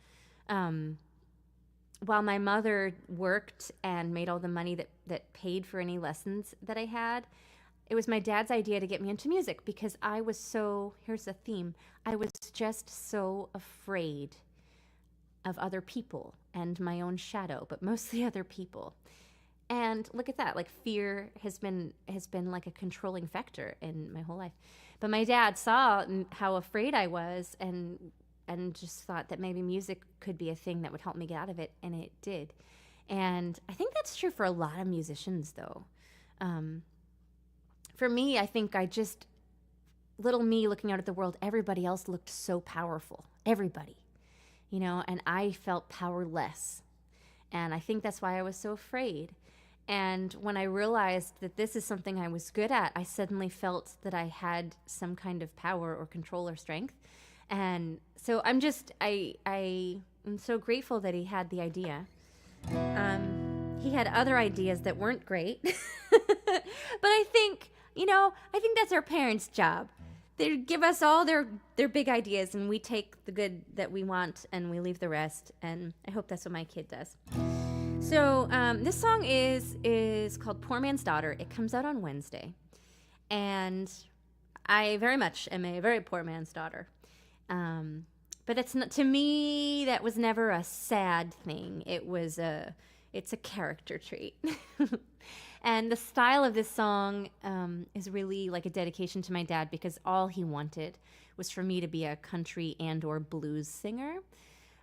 While my mother worked and made all the money that paid for any lessons that I had, it was my dad's idea to get me into music, because I was here's the theme, I was just so afraid of other people and my own shadow, but mostly other people. And look at that, like fear has been like a controlling factor in my whole life. But my dad saw how afraid I was and just thought that maybe music could be a thing that would help me get out of it, and it did. And I think that's true for a lot of musicians, though. For me, I think little me looking out at the world, everybody else looked so powerful. Everybody, and I felt powerless. And I think that's why I was so afraid. And when I realized that this is something I was good at, I suddenly felt that I had some kind of power or control or strength. And so I'm so grateful that he had the idea. He had other ideas that weren't great. But I think that's our parents' job. They give us all their big ideas, and we take the good that we want and we leave the rest. And I hope that's what my kid does. So this song is called Poor Man's Daughter. It comes out on Wednesday. And I very much am a very poor man's daughter. But it's not, to me, that was never a sad thing. It's a character trait. And the style of this song is really like a dedication to my dad, because all he wanted was for me to be a country and or blues singer.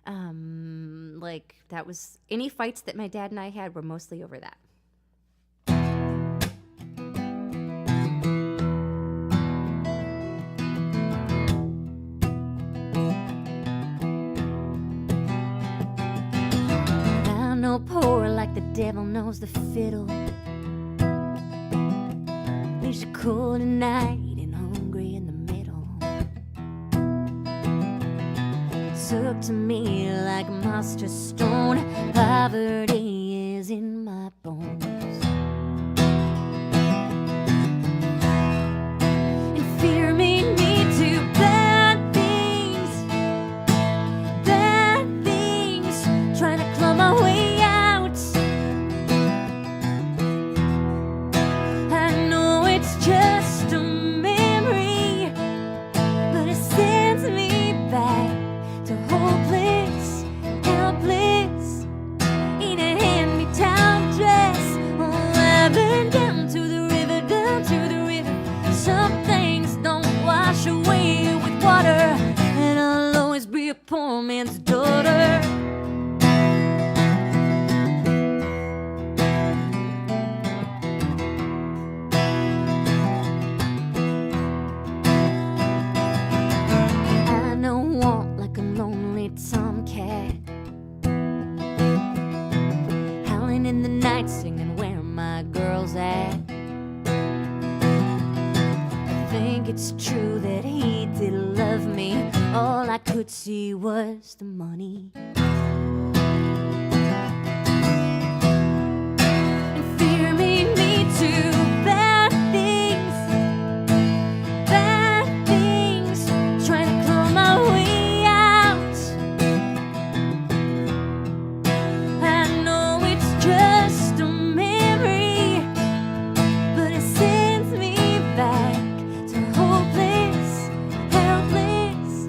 Like, that was any fights that my dad and I had were mostly over that. I know poor like the devil knows the fiddle. Leaves you cold at night and hungry in the middle. Took to me like a monster stone. Poverty is in my bones. And fear made me do bad things, trying to claw my way out. I know it's just a memory, but it sends me back to hopeless, helpless, in a hand-me-down dress. Oh, I've been down to the river, down to the river. Some things don't wash away with water, and I'll always be a poor man's daughter. I know want like a lonely tomcat, howling in the night, singing where my girl's at. I think it's true that he did love me. All I could see was the money. And fear made me do bad things, trying to claw my way out. I know it's just a memory, but it sends me back to hopeless, helpless,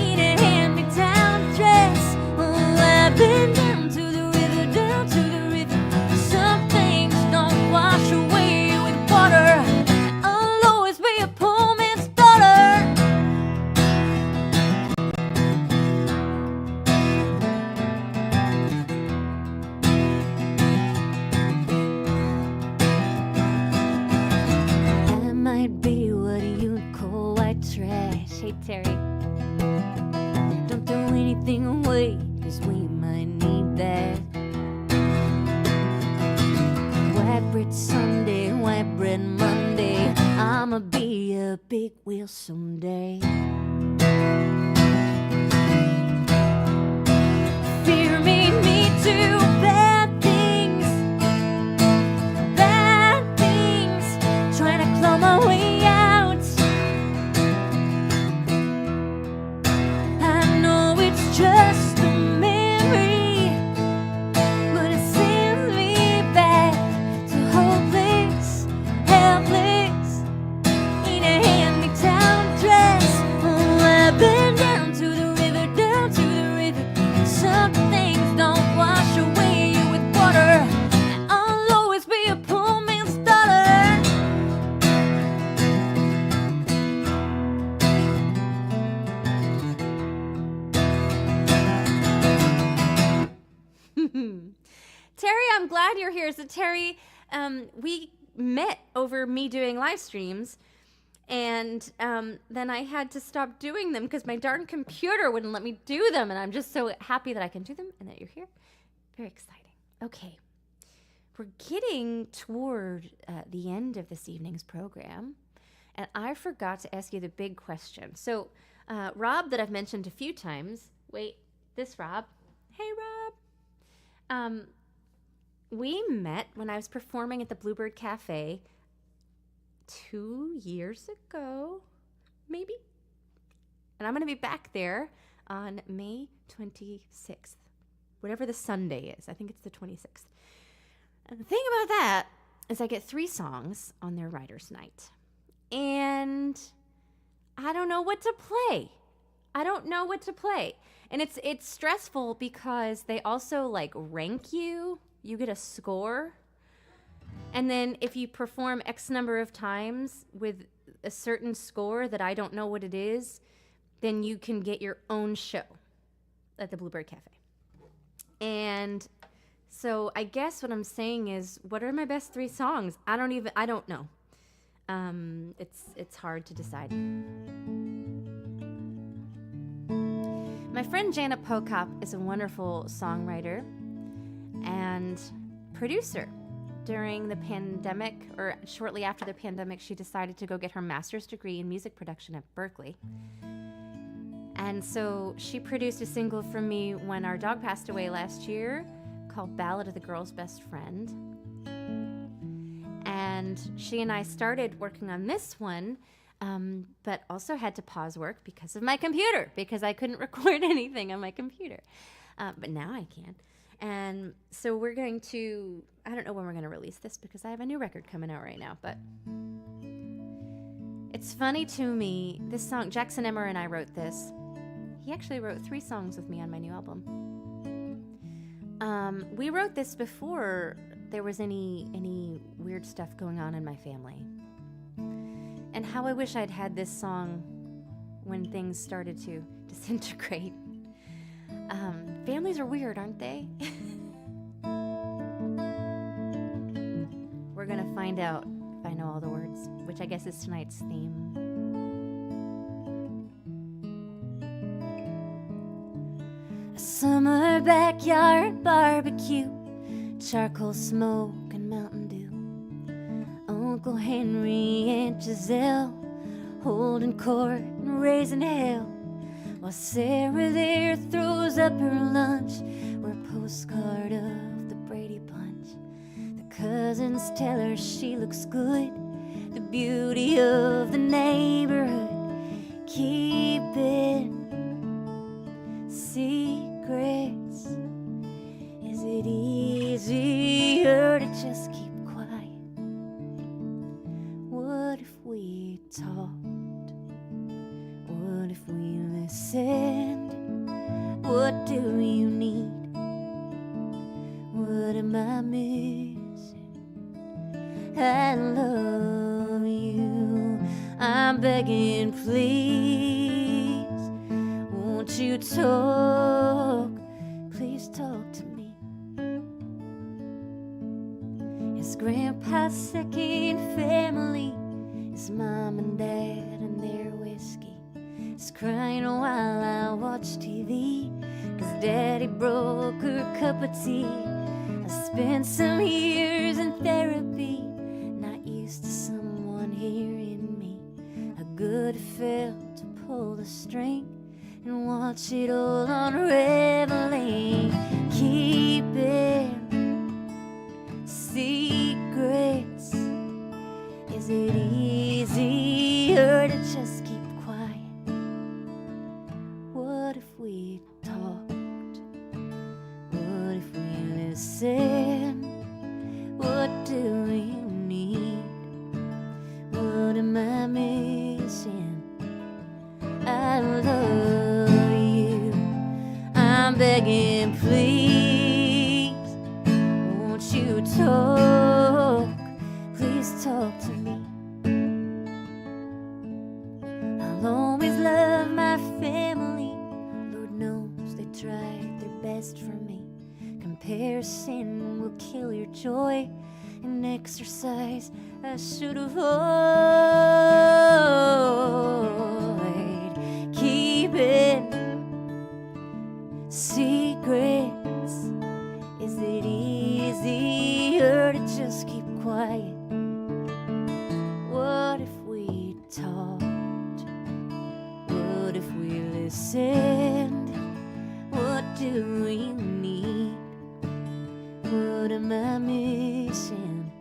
in a hand-me-down dress. Oh, I've been down to the river, down to the river. Some things don't wash away with water. I'll always be a poor man's daughter. I might be what you'd call white trash. Hey, Terry. Don't throw anything away, 'cause we might need that. White bread Sunday, white bread Monday. I'ma be a big wheel someday. Fear made me do bad things, trying to claw my way out. I know it's just a memory, but it sends me back to hopeless, helpless, in a hand-me-down dress. Oh, I've been down to the river, down to the river. Some things don't wash away with water. I'll always be a poor man's daughter. Terry, I'm glad you're here. So Terry, we met over me doing live streams, and then I had to stop doing them because my darn computer wouldn't let me do them, and I'm just so happy that I can do them and that you're here. Very exciting. Okay, we're getting toward the end of this evening's program, and I forgot to ask you the big question. So Rob, that I've mentioned a few times, wait, this Rob. Hey, Rob. We met when I was performing at the Bluebird Cafe 2 years ago, maybe. And I'm going to be back there on May 26th, whatever the Sunday is. I think it's the 26th. And the thing about that is I get 3 songs on their writer's night. And I don't know what to play. And it's stressful because they also like rank you. You get a score. And then if you perform X number of times with a certain score that I don't know what it is, then you can get your own show. at the Bluebird Cafe. And so I guess what I'm saying is, what are my best 3 songs? I don't know. It's hard to decide. My friend Janet Pokop is a wonderful songwriter and producer. During the pandemic, or shortly after the pandemic, she decided to go get her master's degree in music production at Berkeley. And so she produced a single for me when our dog passed away last year called Ballad of the Girl's Best Friend. And she and I started working on this one, but also had to pause work because of my computer, because I couldn't record anything on my computer. But now I can. And so we're going to, I don't know when we're going to release this because I have a new record coming out right now, but it's funny to me, this song, Jackson Emmer and I wrote this. He actually wrote 3 songs with me on my new album. We wrote this before there was any weird stuff going on in my family. And how I wish I'd had this song when things started to disintegrate. Families are weird, aren't they? We're gonna find out if I know all the words, which I guess is tonight's theme. A summer backyard barbecue, charcoal smoke and Mountain Dew. Uncle Henry and Giselle holding court and raising hell, while Sarah there throws up her lunch. We're a postcard of the Brady Bunch. The cousins tell her she looks good, the beauty of the neighborhood. Keeping secrets. Is it easier to just keep quiet? What if we talked? What if we listened? What do you need? What am I missing? I love you. I'm begging, please. Won't you talk? Please talk to me. Is Grandpa's second family? Is Mom and Dad and their whiskey? Is crying while I watch TV? 'Cause Daddy broke her cup of tea. I spent some years in therapy, not used to someone hearing me. How good it felt to pull the string and watch it all unraveling. Keeping secrets. Is it easier to just keep quiet? What if we talked? What if we listened? What do you need? What am I missing? I love you. I'm begging, please. Won't you talk? Please talk to me. I'll always love my family. Lord knows they tried their best for me. Comparison will kill your joy. An exercise I should avoid. Keeping secrets. Is it easier to just keep quiet? What if we talked? What if we listened? What do you need? What am I missing?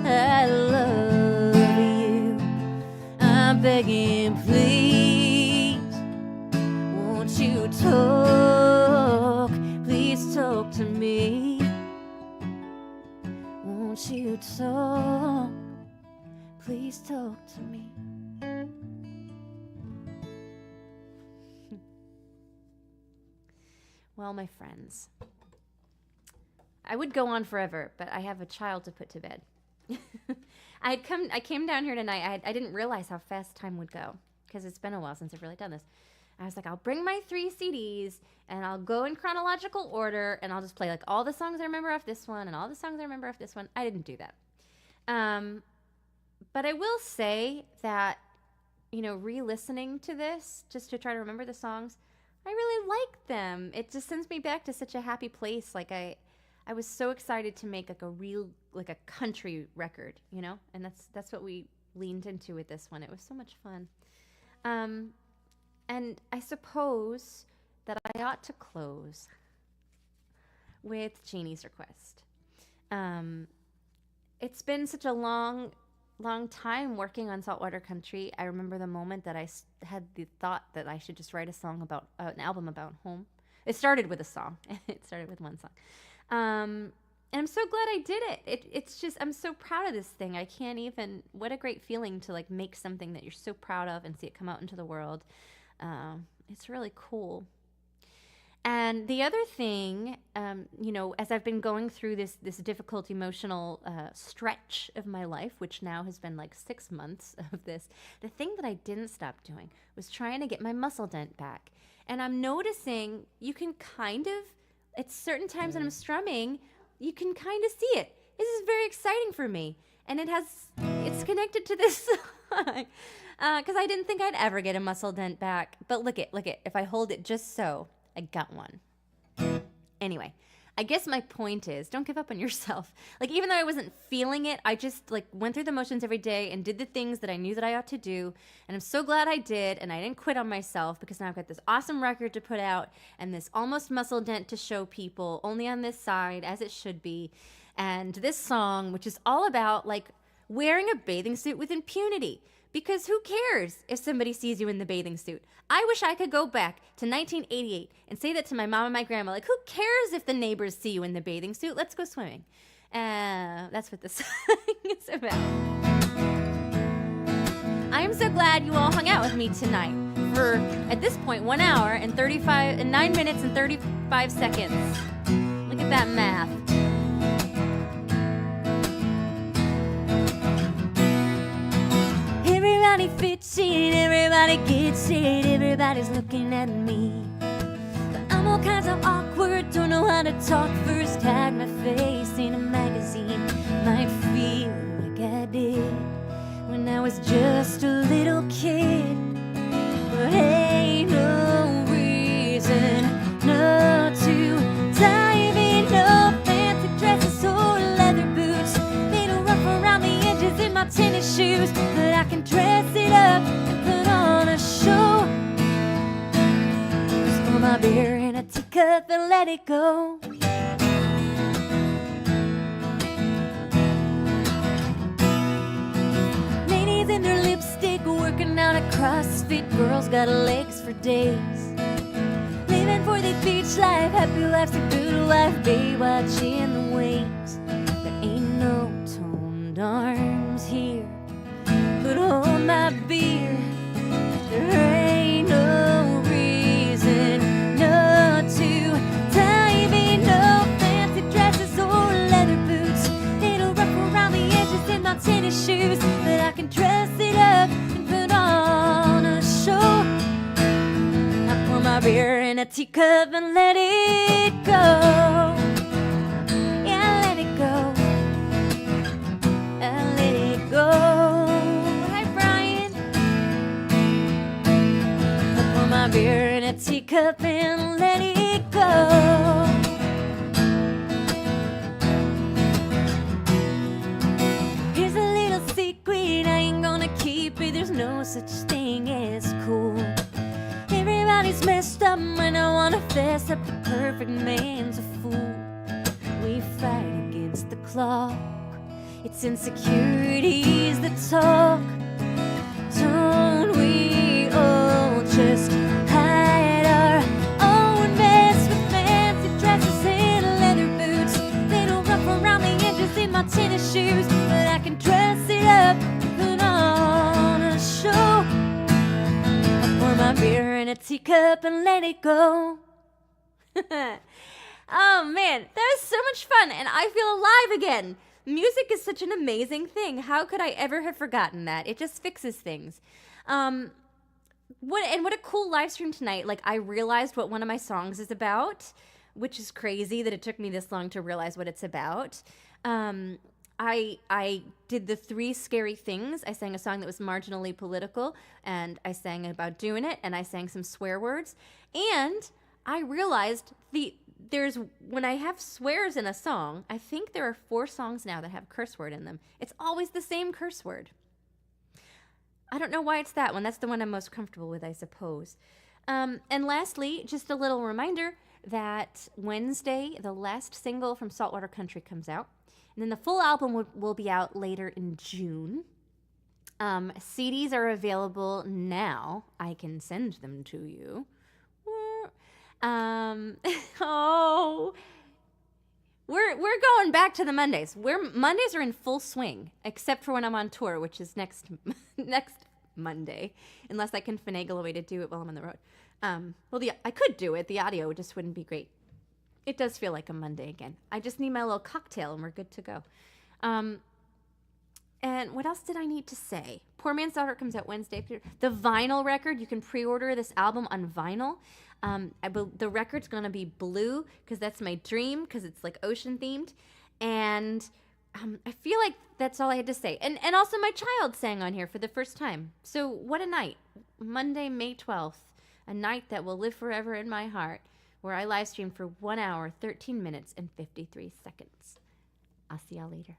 I love you. I'm begging, please. Won't you talk? Please talk to me. Won't you talk? Please talk to me. Well, my friends, I would go on forever, but I have a child to put to bed. I came down here tonight. I didn't realize how fast time would go because it's been a while since I've really done this. I was like, I'll bring my 3 CDs and I'll go in chronological order and I'll just play like all the songs I remember off this one and all the songs I remember off this one. I didn't do that. But I will say that, re-listening to this just to try to remember the songs, I really like them. It just sends me back to such a happy place. Like I was so excited to make like a country record, and that's what we leaned into with this one. It was so much fun. And I suppose that I ought to close with Janie's request. It's been such a long time working on Saltwater Country. I remember the moment that I had the thought that I should just write a song about an album about home. It started with a song. It started with one song. And I'm so glad I did it. It's just, I'm so proud of this thing. I can't even, what a great feeling to like make something that you're so proud of and see it come out into the world. It's really cool. And the other thing, as I've been going through this difficult emotional stretch of my life, which now has been like 6 months of this, the thing that I didn't stop doing was trying to get my muscle dent back. And I'm noticing you can kind of, at certain times when I'm strumming, you can kind of see it. This is very exciting for me. And it's connected to this song. Because I didn't think I'd ever get a muscle dent back. But look it. If I hold it just so, I got one. Anyway, I guess my point is, don't give up on yourself. Like, even though I wasn't feeling it, I just, like, went through the motions every day and did the things that I knew that I ought to do. And I'm so glad I did, and I didn't quit on myself, because now I've got this awesome record to put out and this almost muscle dent to show people, only on this side, as it should be. And this song, which is all about, like, wearing a bathing suit with impunity. Because who cares if somebody sees you in the bathing suit? I wish I could go back to 1988 and say that to my mom and my grandma. Like, who cares if the neighbors see you in the bathing suit? Let's go swimming. That's what this song is about. I am so glad you all hung out with me tonight for, at this point, 1 hour and 9 minutes and 35 seconds. Look at that math. Everybody fits in, everybody gets it, everybody's looking at me. But I'm all kinds of awkward, don't know how to talk first. Tag my face in a magazine, might feel like I did when I was just a little kid. But ain't no reason not to dive in, no fancy dresses or leather boots. They don't rough around the edges in my tennis shoes, but I can dress it up and put on a show. Just pour my beer in a teacup and let it go. Ladies in their lipstick working out a CrossFit. Girls got legs for days. Living for the beach life, happy life's a good life. Baywatch in the waves. There ain't no toned arms here, but hold my beer. There ain't no reason not to dive in, no fancy dresses or leather boots. It'll wrap around the edges in my tennis shoes, but I can dress it up and put on a show. I pour my beer in a teacup and let it go. Yeah, let it go. I let it go. Hi, Brian. I pour my beer in a teacup and let it go. Here's a little secret, I ain't gonna keep it. There's no such thing as cool. Everybody's messed up when I wanna fess up. The perfect man's a fool. We fight against the clock. It's insecurities that talk. Don't we all just hide our own mess with fancy dresses and leather boots? They don't rough around the edges in my tennis shoes, but I can dress it up and put on a show. I pour my beer in a teacup and let it go. Oh man, that was so much fun, and I feel alive again. Music is such an amazing thing. How could I ever have forgotten that? It just fixes things. what a cool live stream tonight. Like, I realized what one of my songs is about, which is crazy that it took me this long to realize what it's about. I did the 3 scary things. I sang a song that was marginally political, and I sang about doing it, and I sang some swear words. And I realized when I have swears in a song, I think there are 4 songs now that have curse word in them. It's always the same curse word. I don't know why it's that one. That's the one I'm most comfortable with, I suppose. And lastly, just a little reminder that Wednesday, the last single from Saltwater Country comes out. And then the full album will be out later in June. CDs are available now. I can send them to you. Oh, we're going back to the Mondays. Mondays are in full swing, except for when I'm on tour, which is next Monday, unless I can finagle a way to do it while I'm on the road. I could do it. The audio just wouldn't be great. It does feel like a Monday again. I just need my little cocktail and we're good to go. And what else did I need to say? Poor Man's Daughter comes out Wednesday. The vinyl record, you can pre-order this album on vinyl. The record's going to be blue because that's my dream, because it's like ocean themed. And I feel like that's all I had to say. And also my child sang on here for the first time. So what a night. Monday, May 12th. A night that will live forever in my heart, where I live streamed for 1 hour, 13 minutes, and 53 seconds. I'll see y'all later.